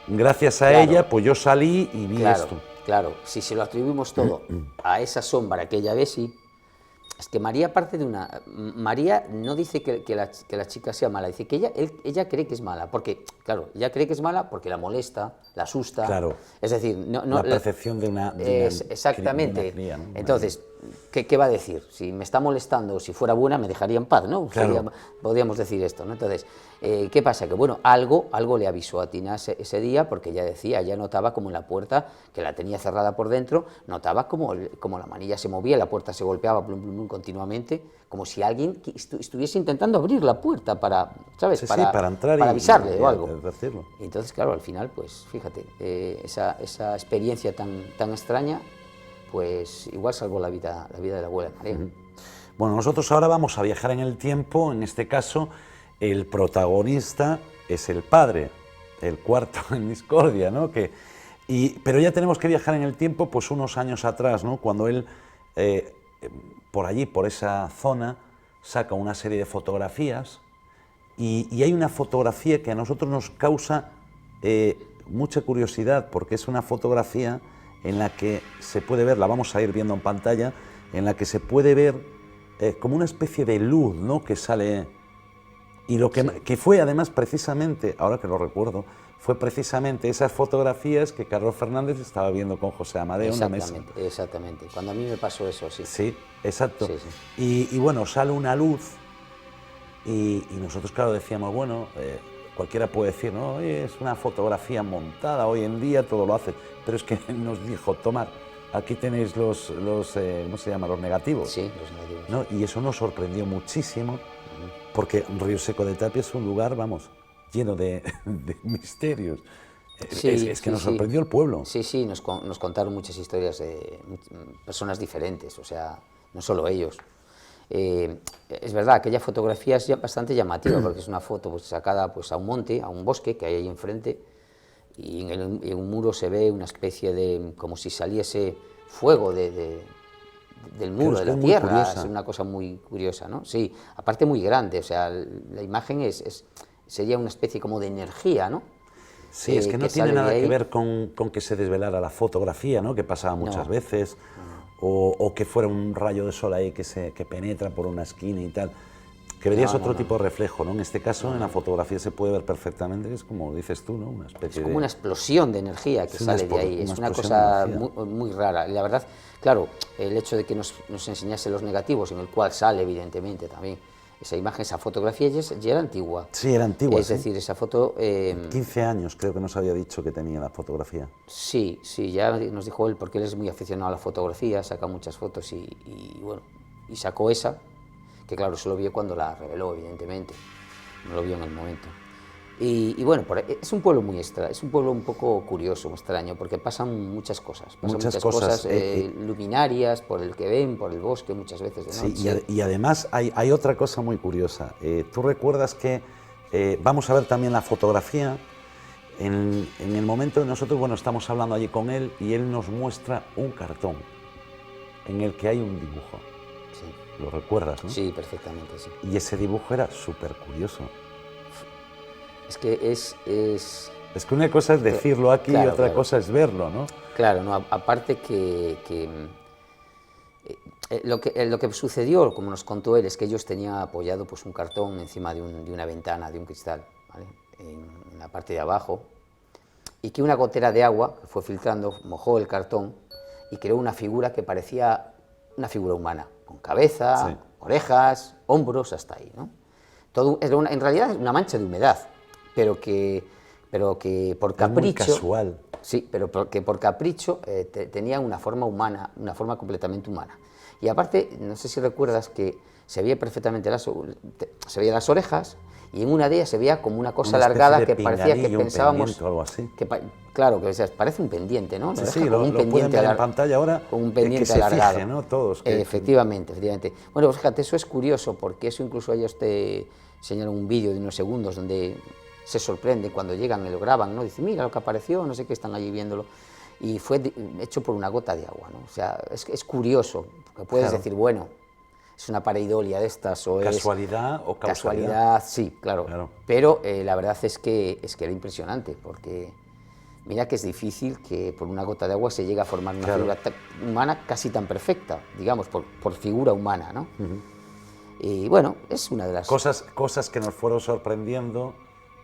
gracias a ella, pues yo salí y vi esto. Claro, si se lo atribuimos todo a esa sombra que ella ve, sí. Es que María parte de una... María no dice que la chica sea mala, dice que ella cree que es mala, porque, claro, ella cree que es mala porque la molesta, la asusta. Claro. Es decir, la percepción de una exactamente. Cría, ¿no? Entonces, ¿qué va a decir? Si me está molestando, si fuera buena, me dejaría en paz, ¿no? Claro. Podríamos decir esto, ¿no? Entonces, ¿qué pasa? Que, bueno, algo le avisó a Tina ese día, porque ya notaba como en la puerta, que la tenía cerrada por dentro, notaba como la manilla se movía, la puerta se golpeaba plum, plum, plum, continuamente, como si alguien estuviese intentando abrir la puerta para, ¿sabes? Sí, para entrar para y avisarle o algo. advertirlo. Y entonces, claro, al final, pues fíjate, esa experiencia tan extraña, pues igual salvó la vida de la abuela María. Bueno, nosotros ahora vamos a viajar en el tiempo. En este caso, el protagonista es el padre, el cuarto en discordia, ¿no? Pero ya tenemos que viajar en el tiempo, pues unos años atrás, ¿no? Cuando él, por allí, por esa zona, saca una serie de fotografías y hay una fotografía que a nosotros nos causa mucha curiosidad, porque es una fotografía en la que se puede ver, la vamos a ir viendo en pantalla, en la que se puede ver como una especie de luz, ¿no? Que sale, y lo que fue además precisamente, ahora que lo recuerdo, fue precisamente esas fotografías que Carlos Fernández estaba viendo con José Amadeo en la mesa. Exactamente, cuando a mí me pasó eso, sí. Sí, exacto. Sí, sí. Y bueno, sale una luz y nosotros, claro, decíamos, bueno, cualquiera puede decir, no, oye, es una fotografía montada, hoy en día todo lo hace, pero es que nos dijo, tomad, aquí tenéis los ¿cómo se llama? Los negativos. Sí, los negativos. ¿No? Y eso nos sorprendió muchísimo, porque Río Seco de Tapia es un lugar, vamos, lleno de misterios. Sí, es que nos sorprendió el pueblo. Sí, sí, nos contaron muchas historias de personas diferentes, o sea, no solo ellos. Es verdad, aquella fotografía es bastante llamativa, porque es una foto pues, sacada pues, a un monte, a un bosque que hay ahí enfrente, y en un muro se ve una especie de, como si saliese fuego del muro, de la tierra. Curiosa. Es una cosa muy curiosa, ¿no? Sí, aparte muy grande, o sea, la imagen sería una especie como de energía, ¿no? Sí, es que no tiene nada que ver con que se desvelara la fotografía, ¿no? Que pasaba muchas veces, o que fuera un rayo de sol ahí que penetra por una esquina y tal, que verías otro tipo de reflejo, ¿no? En este caso, en la fotografía se puede ver perfectamente, es como dices tú, ¿no? Una especie es como una explosión de energía que sale de ahí, es una cosa muy rara. La verdad, claro, el hecho de que nos enseñase los negativos, en el cual sale evidentemente también esa imagen, esa fotografía, ya era antigua. Sí, era antigua. Es decir, esa foto... 15 años creo que nos había dicho que tenía la fotografía. Sí, ya nos dijo él, porque él es muy aficionado a la fotografía, saca muchas fotos y bueno, y sacó esa, que claro, se lo vio cuando la reveló, evidentemente, no lo vio en el momento. Y bueno, es un pueblo muy extraño, es un pueblo un poco curioso, extraño, porque pasan muchas cosas. Muchas cosas luminarias, por el que ven, por el bosque, muchas veces de noche. Sí, y además hay otra cosa muy curiosa. Tú recuerdas que, vamos a ver también la fotografía, en el momento de nosotros, bueno, estamos hablando allí con él y él nos muestra un cartón en el que hay un dibujo. Sí. ¿Lo recuerdas, no? Sí, perfectamente, sí. Y ese dibujo era súper curioso. Es que es que una cosa es decirlo aquí y otra claro. cosa es verlo, ¿no? Claro, no, aparte lo que sucedió, como nos contó él, es que ellos tenían apoyado pues, un cartón encima de una ventana, de un cristal, ¿vale? En la parte de abajo, y que una gotera de agua que fue filtrando mojó el cartón y creó una figura que parecía una figura humana, con cabeza, sí, orejas, hombros, hasta ahí, ¿no? Todo, en realidad es una mancha de humedad, pero que por capricho... Muy casual. Sí, pero que por capricho tenía una forma humana, una forma completamente humana. Y aparte, no sé si recuerdas que se veía perfectamente se veía las orejas, y en una de ellas se veía como una cosa alargada que parecía que pensábamos... O algo así. Claro, que parece un pendiente, ¿no? Sí, lo pueden ver en pantalla ahora, con un pendiente que se alargado. fije, ¿no? Todos. Efectivamente. Bueno, pues fíjate, eso es curioso, porque eso incluso ellos te enseñaron un vídeo de unos segundos donde se sorprende cuando llegan y lo graban, ¿no? Dicen, mira lo que apareció, no sé qué, están allí viéndolo. Y fue hecho por una gota de agua, ¿no? O sea, es curioso, porque puedes decir, bueno, es una pareidolia de estas, o ¿Casualidad o causalidad? Casualidad, sí, claro. Pero la verdad es que era impresionante, porque mira que es difícil que por una gota de agua se llegue a formar una figura humana casi tan perfecta, digamos, por figura humana, ¿no? Y bueno, es una de las... Cosas que nos fueron sorprendiendo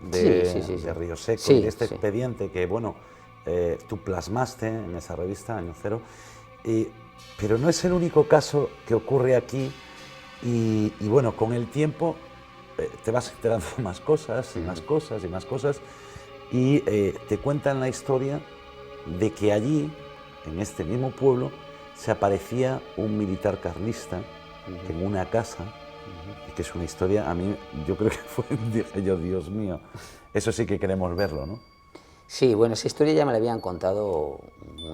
de Río Seco y de este expediente que, bueno, tú plasmaste en esa revista, Año Cero, y Pero no es el único caso que ocurre aquí y bueno, con el tiempo te vas enterando más cosas y más cosas y más cosas y te cuentan la historia de que allí, en este mismo pueblo, se aparecía un militar carlista en una casa, y que es una historia, a mí, yo creo que fue, dije yo, Dios mío, eso sí que queremos verlo, ¿no? Sí, bueno, esa historia ya me la habían contado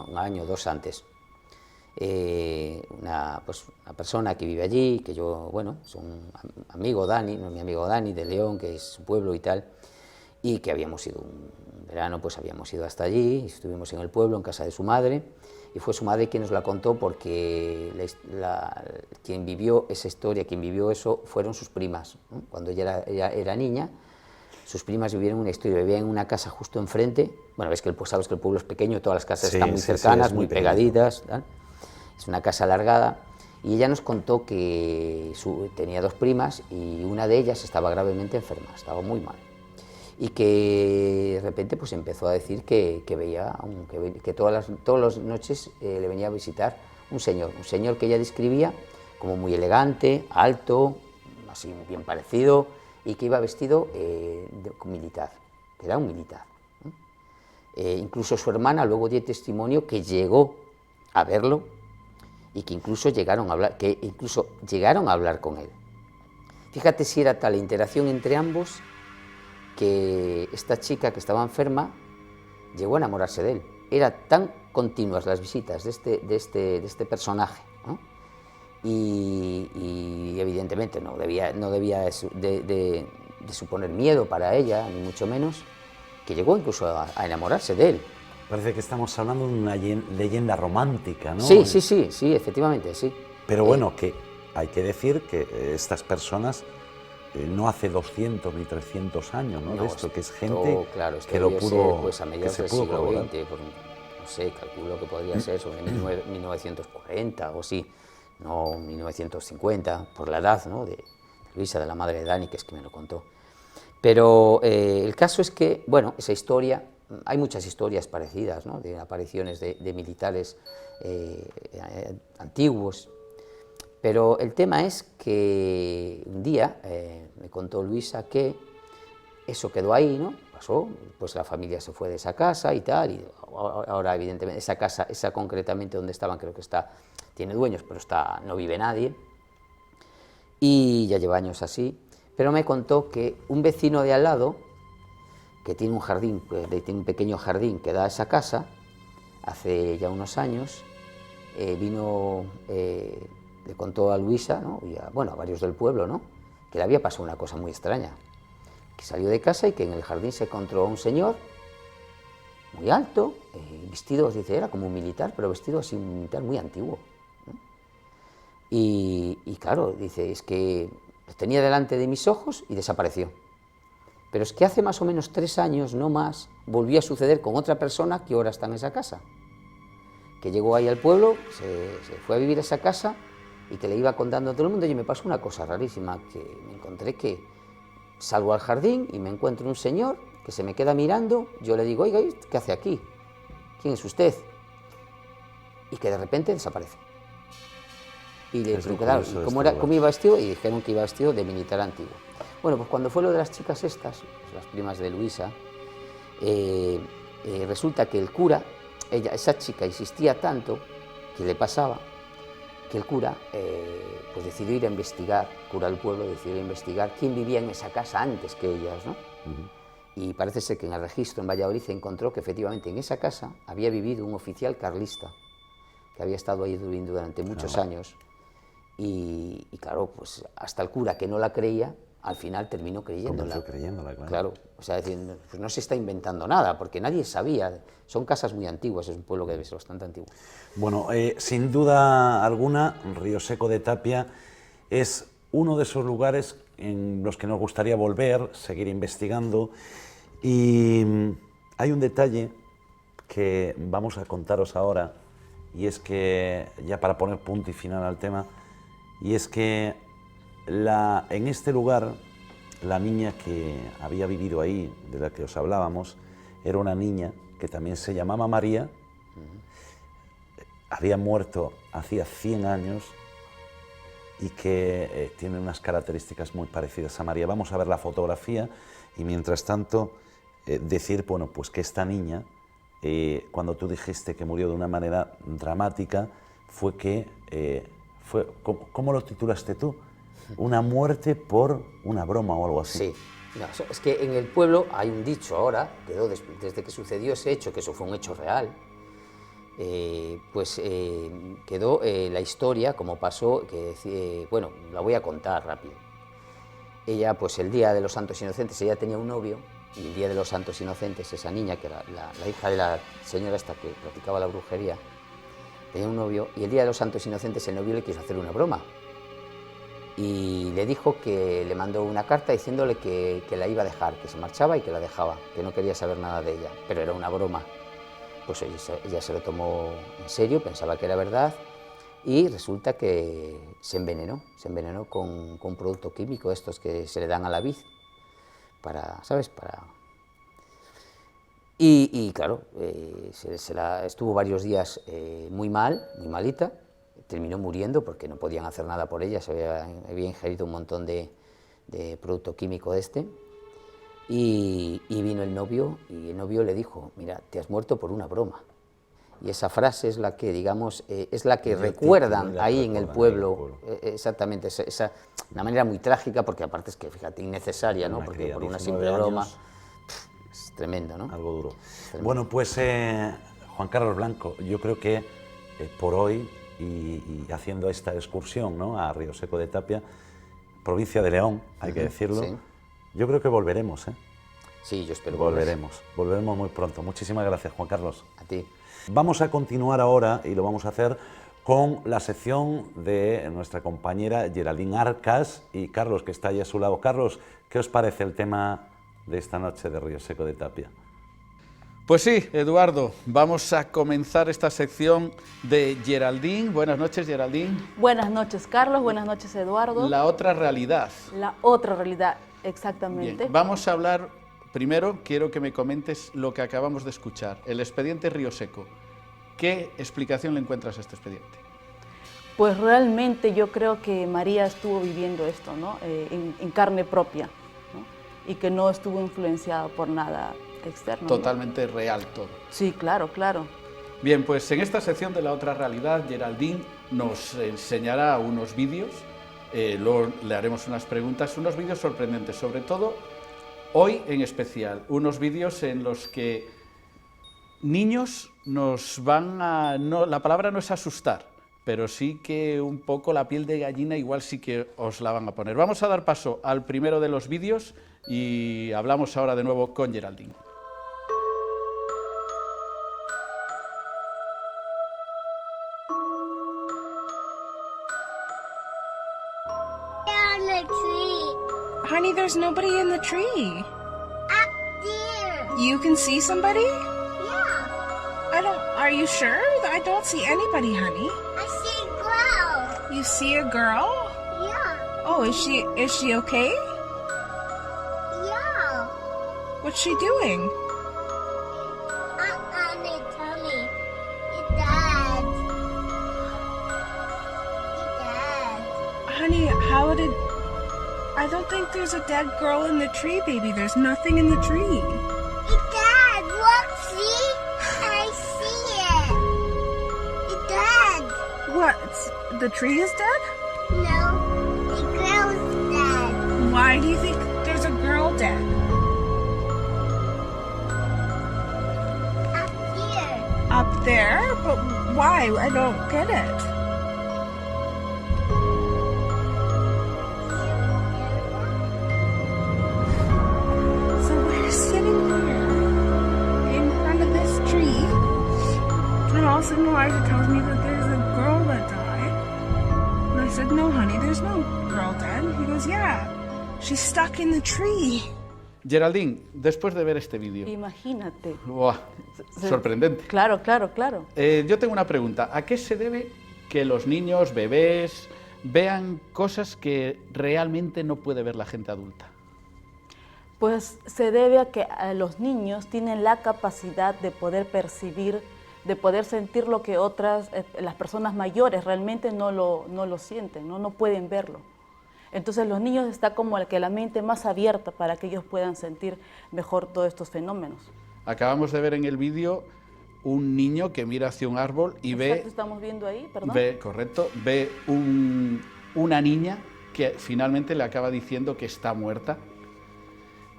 un año o dos antes. Una persona que vive allí, que yo, bueno, es un amigo Dani, no, mi amigo Dani de León, que es su pueblo y tal, y que habíamos ido un verano, pues habíamos ido hasta allí, estuvimos en el pueblo, en casa de su madre, y fue su madre quien nos la contó porque quien vivió esa historia, quien vivió eso, fueron sus primas, ¿no? Cuando ella era niña, sus primas vivieron una historia, vivían en una casa justo enfrente, bueno, ves que sabes que el pueblo es pequeño, todas las casas están muy cercanas, muy pegaditas, ¿tal? Es una casa alargada, y ella nos contó que tenía dos primas y una de ellas estaba gravemente enferma, estaba muy mal, y que de repente pues empezó a decir que todas las noches le venía a visitar un señor que ella describía como muy elegante, alto, así bien parecido, y que iba vestido militar, que era un militar, ¿no? Incluso su hermana luego dio testimonio que llegó a verlo y que incluso llegaron a hablar con él. Fíjate si era tal la interacción entre ambos que esta chica que estaba enferma llegó a enamorarse de él. Eran tan continuas las visitas de este personaje, ¿no? Y evidentemente no debía de suponer miedo para ella, ni mucho menos, que llegó incluso a enamorarse de él. Parece que estamos hablando de una leyenda romántica, ¿no? Sí, efectivamente, sí. Pero bueno, que hay que decir que estas personas no hace 200 ni 300 años, ¿no? De esto, que es gente claro, que lo pudo, pues a mediados del siglo XX, no sé, calculo que podría ser sobre 1940 o sí, no 1950, por la edad, ¿no? de Luisa, de la madre de Dani, que es que me lo contó. Pero el caso es que, bueno, esa historia, hay muchas historias parecidas, ¿no? De apariciones de militares antiguos, pero el tema es que un día me contó Luisa que eso quedó ahí, ¿no? Pasó, pues la familia se fue de esa casa y tal, y ahora evidentemente esa casa, esa concretamente donde estaban, creo que tiene dueños, pero no vive nadie, y ya lleva años así, pero me contó que un vecino de al lado, que tiene un jardín, tiene un pequeño jardín que da a esa casa, hace ya unos años, le contó a Luisa, ¿no? Y a varios del pueblo, ¿no? Que le había pasado una cosa muy extraña, que salió de casa y que en el jardín se encontró a un señor muy alto, vestido, dice, era como un militar, pero vestido así, un militar muy antiguo, ¿no? Y claro, dice, es que lo tenía delante de mis ojos y desapareció. Pero es que hace más o menos 3 años, no más, volvió a suceder con otra persona que ahora está en esa casa, que llegó ahí al pueblo, se fue a vivir a esa casa y que le iba contando a todo el mundo. Y me pasó una cosa rarísima, que me encontré que salgo al jardín y me encuentro un señor que se me queda mirando, yo le digo, oiga, ¿qué hace aquí? ¿Quién es usted? Y que de repente desaparece. Y le pregunté, claro, ¿cómo iba vestido? Y dijeron que iba vestido de militar antiguo. Bueno, pues cuando fue lo de las chicas estas, pues las primas de Luisa, resulta que el cura, esa chica insistía tanto que le pasaba, que el cura pues decidió ir a investigar, cura del pueblo decidió ir a investigar quién vivía en esa casa antes que ellas, ¿no? Y parece ser que en el registro en Valladolid se encontró que efectivamente en esa casa había vivido un oficial carlista que había estado ahí viviendo durante muchos años y claro, pues hasta el cura, que no la creía, al final terminó creyéndola. Claro, o sea, decir, pues no se está inventando nada, porque nadie sabía, son casas muy antiguas, es un pueblo que debe ser bastante antiguo. Bueno, sin duda alguna, Río Seco de Tapia es uno de esos lugares en los que nos gustaría volver, seguir investigando, y hay un detalle que vamos a contaros ahora, y es que, ya para poner punto y final al tema, y es que en este lugar, la niña que había vivido ahí, de la que os hablábamos, era una niña que también se llamaba María, había muerto hacía 100 años y que tiene unas características muy parecidas a María. Vamos a ver la fotografía y mientras tanto decir, bueno, pues que esta niña, cuando tú dijiste que murió de una manera dramática, fue que, ¿cómo lo titulaste tú? Una muerte por una broma o algo así. Sí, no, es que en el pueblo hay un dicho ahora, quedó desde que sucedió ese hecho, que eso fue un hecho real, quedó la historia como pasó, que bueno, la voy a contar rápido. Ella, pues el día de los Santos Inocentes, ella tenía un novio, y el día de los Santos Inocentes, esa niña, que era la hija de la señora esta que practicaba la brujería, tenía un novio, y el día de los Santos Inocentes el novio le quiso hacer una broma. Y le dijo que le mandó una carta diciéndole que la iba a dejar, que se marchaba y que la dejaba, que no quería saber nada de ella, pero era una broma. Pues ella se lo tomó en serio, pensaba que era verdad, y resulta que se envenenó con un producto químico, estos que se le dan a la vid, para, ¿sabes? Y claro, estuvo varios días muy malita, terminó muriendo porque no podían hacer nada por ella, había ingerido un montón de producto químico y vino el novio, y el novio le dijo, mira, te has muerto por una broma. Y esa frase es la que, digamos, es la que recuerdan ahí en el pueblo, exactamente, una manera muy trágica, porque aparte es que, fíjate, innecesaria, ¿no? Porque por una simple broma, es tremendo, ¿no? Algo duro. Bueno, pues Juan Carlos Blanco, yo creo que por hoy, y haciendo esta excursión, ¿no?, a Río Seco de Tapia, provincia de León, hay que decirlo, sí. Yo creo que volveremos, ¿eh? Sí, yo espero volveremos muy pronto. Muchísimas gracias, Juan Carlos. A ti. Vamos a continuar ahora, y lo vamos a hacer con la sección de nuestra compañera Geraldine Arcas y Carlos, que está ahí a su lado. Carlos, ¿qué os parece el tema de esta noche de Río Seco de Tapia? Pues sí, Eduardo, vamos a comenzar esta sección de Geraldine. Buenas noches, Geraldine. Buenas noches, Carlos. Buenas noches, Eduardo. La otra realidad. La otra realidad, exactamente. Bien, vamos a hablar, primero quiero que me comentes lo que acabamos de escuchar, el expediente Río Seco. ¿Qué explicación le encuentras a este expediente? Pues realmente yo creo que María estuvo viviendo esto, ¿no? En carne propia, ¿no? Y que no estuvo influenciada por nada externo. Totalmente, ¿no? Real todo. Sí, claro, claro. Bien, pues en esta sección de la otra realidad, Geraldine nos enseñará unos vídeos, luego le haremos unas preguntas, unos vídeos sorprendentes, sobre todo hoy en especial, unos vídeos en los que niños nos van a... No, la palabra no es asustar, pero sí que un poco la piel de gallina igual sí que os la van a poner. Vamos a dar paso al primero de los vídeos y hablamos ahora de nuevo con Geraldine. Honey, there's nobody in the tree. Up there. You can see somebody? Yeah. Are you sure? I don't see anybody, honey. I see a girl. You see a girl? Yeah. Oh, is she okay? Yeah. What's she doing? On the tummy. It's Dad. It's Dad. Honey, I don't think there's a dead girl in the tree, baby. There's nothing in the tree. It's Dad. Look, see? I see it. It's Dad. What? The tree is dead? No, the girl's dead. Why do you think there's a girl dead? Up here. Up there? But why? I don't get it. So we're sitting here in front of this tree, and all of a sudden Elijah tells me that there's a girl that died. And I said, no, honey, there's no girl dead. He goes, yeah, she's stuck in the tree. Geraldine, después de ver este vídeo... Imagínate. ¡Buah! Sorprendente. Claro, claro, claro. Yo tengo una pregunta. ¿A qué se debe que los niños, bebés, vean cosas que realmente no puede ver la gente adulta? Pues se debe a que los niños tienen la capacidad de poder percibir de poder sentir lo que otras, las personas mayores realmente no lo sienten, no pueden verlo. Entonces los niños está como que la mente más abierta para que ellos puedan sentir mejor todos estos fenómenos. Acabamos de ver en el vídeo un niño que mira hacia un árbol y Exacto, estamos viendo ahí, perdón. ve una niña que finalmente le acaba diciendo que está muerta.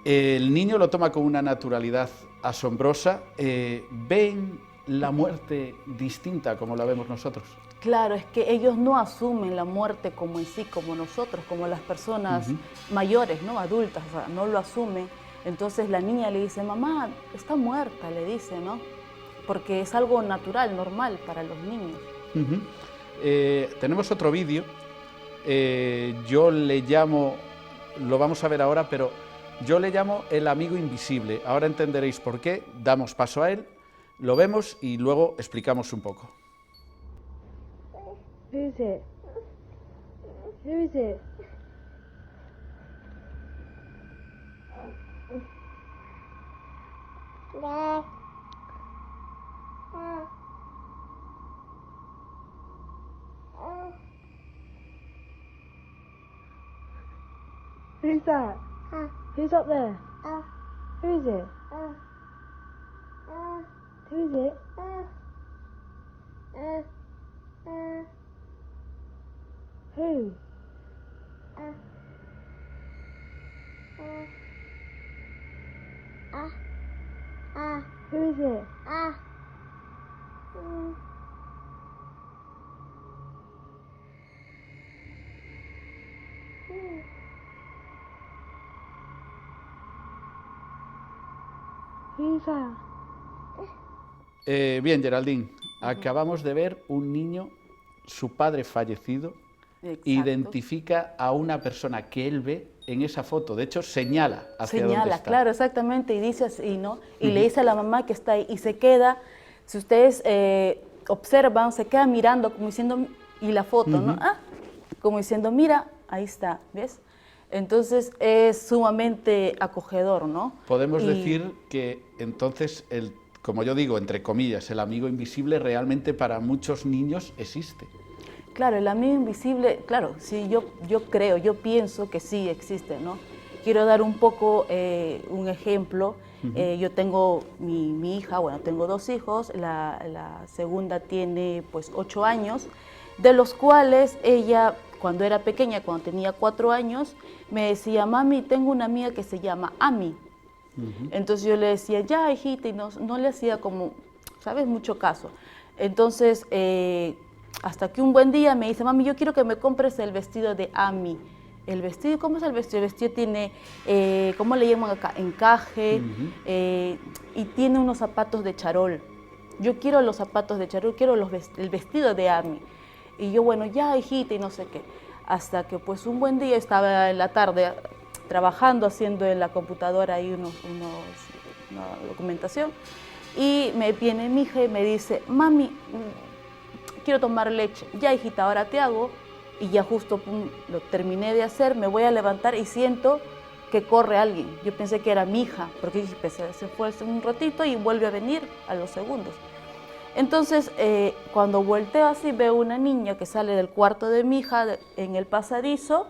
El niño lo toma con una naturalidad asombrosa. ¿Ven la muerte distinta como la vemos nosotros? Claro, es que ellos no asumen la muerte como en sí, como nosotros, como las personas mayores, ¿no? Adultas, o sea, no lo asumen. Entonces la niña le dice, mamá, está muerta, le dice, ¿no? Porque es algo natural, normal para los niños. Tenemos otro vídeo, yo le llamo, lo vamos a ver ahora, pero yo le llamo el amigo invisible. Ahora entenderéis por qué, damos paso a él, lo vemos y luego explicamos un poco. Who is it? Who is it? Who's that? Who's up there? Who is it? Who is it? Who? Who is it? Who's that? Bien, Geraldine, acabamos de ver un niño, su padre fallecido, Exacto. identifica a una persona que él ve en esa foto, de hecho señala hacia dónde está. Claro, exactamente, y dice así, ¿no? Y le dice a la mamá que está ahí, y se queda, si ustedes observan, se queda mirando como diciendo, y la foto, ¿no? Como diciendo, mira, ahí está, ¿ves? Entonces es sumamente acogedor, ¿no? Podemos decir que entonces, como yo digo, entre comillas, el amigo invisible realmente para muchos niños existe. Claro, el amigo invisible, claro, sí, yo pienso que sí existe, ¿no? Quiero dar un poco un ejemplo. Yo tengo mi hija, bueno, tengo 2 hijos, la segunda tiene pues 8 años, de los cuales ella, cuando era pequeña, cuando tenía 4 años, me decía, mami, tengo una amiga que se llama Ami. Entonces yo le decía, ya, hijita, y no le hacía como, ¿sabes?, mucho caso. Entonces, hasta que un buen día me dice, mami, yo quiero que me compres el vestido de Ami. El vestido, ¿cómo es el vestido? El vestido tiene, ¿cómo le llaman acá? Encaje, y tiene unos zapatos de charol. Yo quiero los zapatos de charol, quiero el vestido de Ami. Y yo, bueno, ya, hijita, y no sé qué. Hasta que pues un buen día estaba en la tarde trabajando, haciendo en la computadora ahí una documentación, y me viene mi hija y me dice, mami, quiero tomar leche. Ya, hijita, ahora te hago. Y ya justo lo terminé de hacer, me voy a levantar y siento que corre alguien. Yo pensé que era mi hija, porque se fue hace un ratito y vuelve a venir a los segundos. Entonces, cuando volteo así, veo una niña que sale del cuarto de mi hija en el pasadizo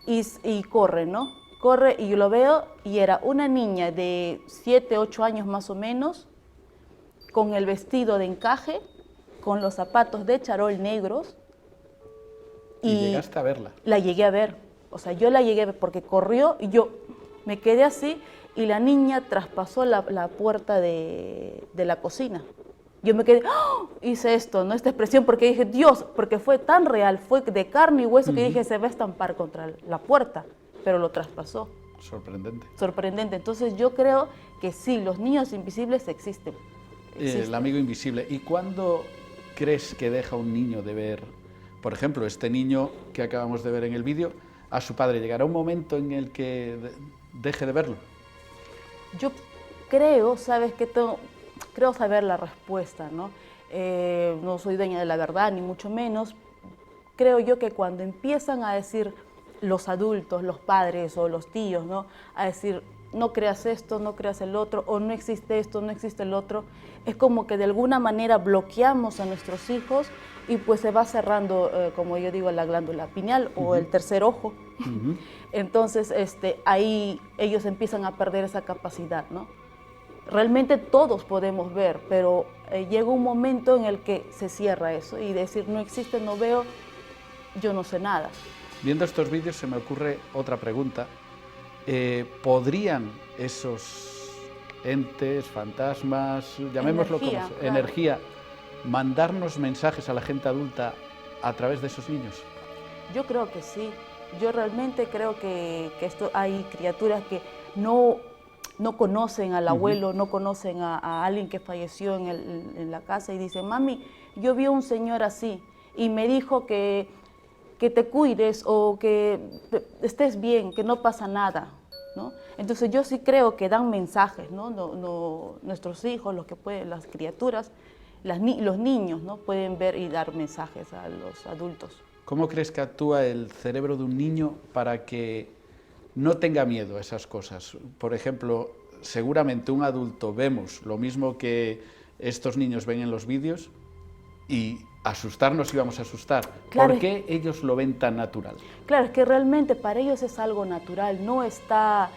y corre, ¿no? Corre y yo lo veo y era una niña de 7, 8 años más o menos, con el vestido de encaje, con los zapatos de charol negros. ¿Y llegaste a verla? La llegué a ver, o sea, yo la llegué a ver porque corrió y yo me quedé así y la niña traspasó la puerta de la cocina. Yo me quedé, ¡oh! Hice esto, ¿no? Esta expresión, porque dije, Dios, porque fue tan real, fue de carne y hueso que dije, se va a estampar contra la puerta, pero lo traspasó. Sorprendente. Sorprendente. Entonces yo creo que sí, los niños invisibles existen. El amigo invisible. ¿Y cuándo crees que deja un niño de ver, por ejemplo, este niño que acabamos de ver en el vídeo, a su padre? ¿Llegará un momento en el que deje de verlo? Yo creo, ¿sabes qué? Creo saber la respuesta, ¿no? No soy dueña de la verdad, ni mucho menos. Creo yo que cuando empiezan a decir los adultos, los padres o los tíos, ¿no? A decir, no creas esto, no creas el otro, o no existe esto, no existe el otro. Es como que de alguna manera bloqueamos a nuestros hijos y pues se va cerrando, como yo digo, la glándula pineal o el tercer ojo. Entonces ahí ellos empiezan a perder esa capacidad, ¿no? Realmente todos podemos ver, pero llega un momento en el que se cierra eso y decir no existe, no veo, yo no sé nada. Viendo estos vídeos se me ocurre otra pregunta. ¿Podrían esos entes, fantasmas, llamémoslo como Energía, claro. energía, mandarnos mensajes a la gente adulta a través de esos niños? Yo creo que sí. Yo realmente creo que hay criaturas que no conocen al abuelo, no conocen a alguien que falleció en la casa y dicen, mami, yo vi a un señor así y me dijo que te cuides o que estés bien, que no pasa nada, ¿no? Entonces yo sí creo que dan mensajes, ¿no? Nuestros hijos, las criaturas, los niños, ¿no? Pueden ver y dar mensajes a los adultos. ¿Cómo crees que actúa el cerebro de un niño para que no tenga miedo a esas cosas? Por ejemplo, seguramente un adulto vemos lo mismo que estos niños ven en los vídeos y asustarnos íbamos a asustar. Claro. ¿Por qué ellos lo ven tan natural? Claro, es que realmente para ellos es algo natural, no está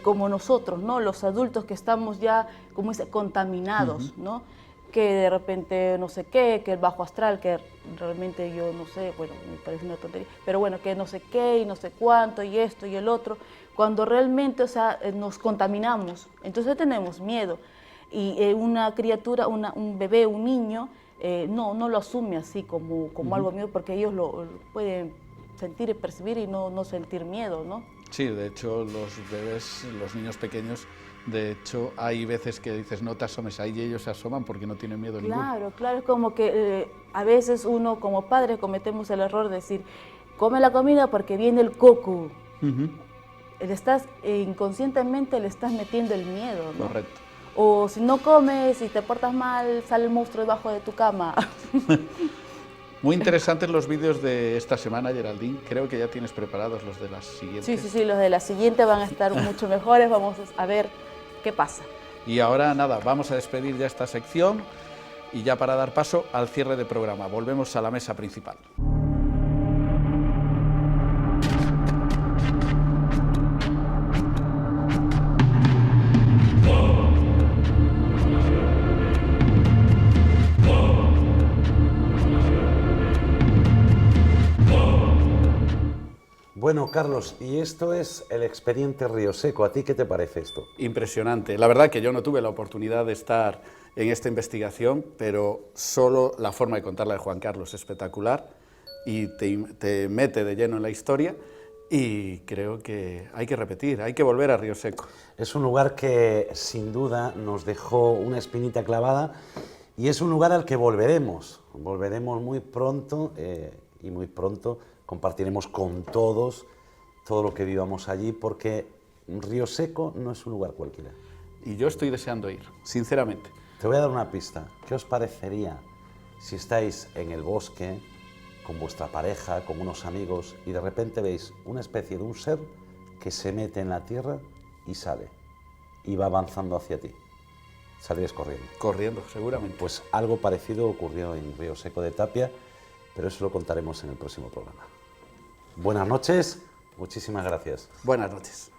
como nosotros, ¿no? Los adultos que estamos ya, como dice, contaminados, ¿no? Que de repente no sé qué, que el bajo astral, que realmente yo no sé, bueno, me parece una tontería, pero bueno, que no sé qué y no sé cuánto y esto y el otro, cuando realmente, o sea, nos contaminamos, entonces tenemos miedo. Y una criatura, un bebé, un niño, no lo asume así como algo miedo, porque ellos lo pueden sentir y percibir y no sentir miedo, ¿no? Sí, de hecho, los bebés, los niños pequeños, de hecho, hay veces que dices, no te asomes ahí y ellos se asoman porque no tienen miedo ninguno. Claro, es como que a veces uno como padre cometemos el error de decir, come la comida porque viene el coco. Inconscientemente le estás metiendo el miedo, ¿no? Correcto. O si no comes, si te portas mal, sale el monstruo debajo de tu cama. Muy interesantes los vídeos de esta semana, Geraldine. Creo que ya tienes preparados los de las siguientes. Sí, los de la siguiente van a estar mucho mejores. Vamos a ver qué pasa. Y ahora nada, vamos a despedir ya esta sección y ya para dar paso al cierre de programa. Volvemos a la mesa principal. Bueno, Carlos, y esto es el expediente Río Seco. ¿A ti qué te parece esto? Impresionante. La verdad que yo no tuve la oportunidad de estar en esta investigación, pero solo la forma de contarla de Juan Carlos es espectacular y te mete de lleno en la historia y creo que hay que repetir, hay que volver a Río Seco. Es un lugar que sin duda nos dejó una espinita clavada y es un lugar al que volveremos muy pronto y muy pronto compartiremos con todos todo lo que vivamos allí, porque Río Seco no es un lugar cualquiera. Y yo estoy deseando ir, sinceramente. Te voy a dar una pista. ¿Qué os parecería si estáis en el bosque con vuestra pareja, con unos amigos, y de repente veis una especie de un ser que se mete en la tierra y sale, y va avanzando hacia ti? Saldrías corriendo. Corriendo, seguramente. Pues algo parecido ocurrió en Río Seco de Tapia, pero eso lo contaremos en el próximo programa. Buenas noches, muchísimas gracias. Buenas noches.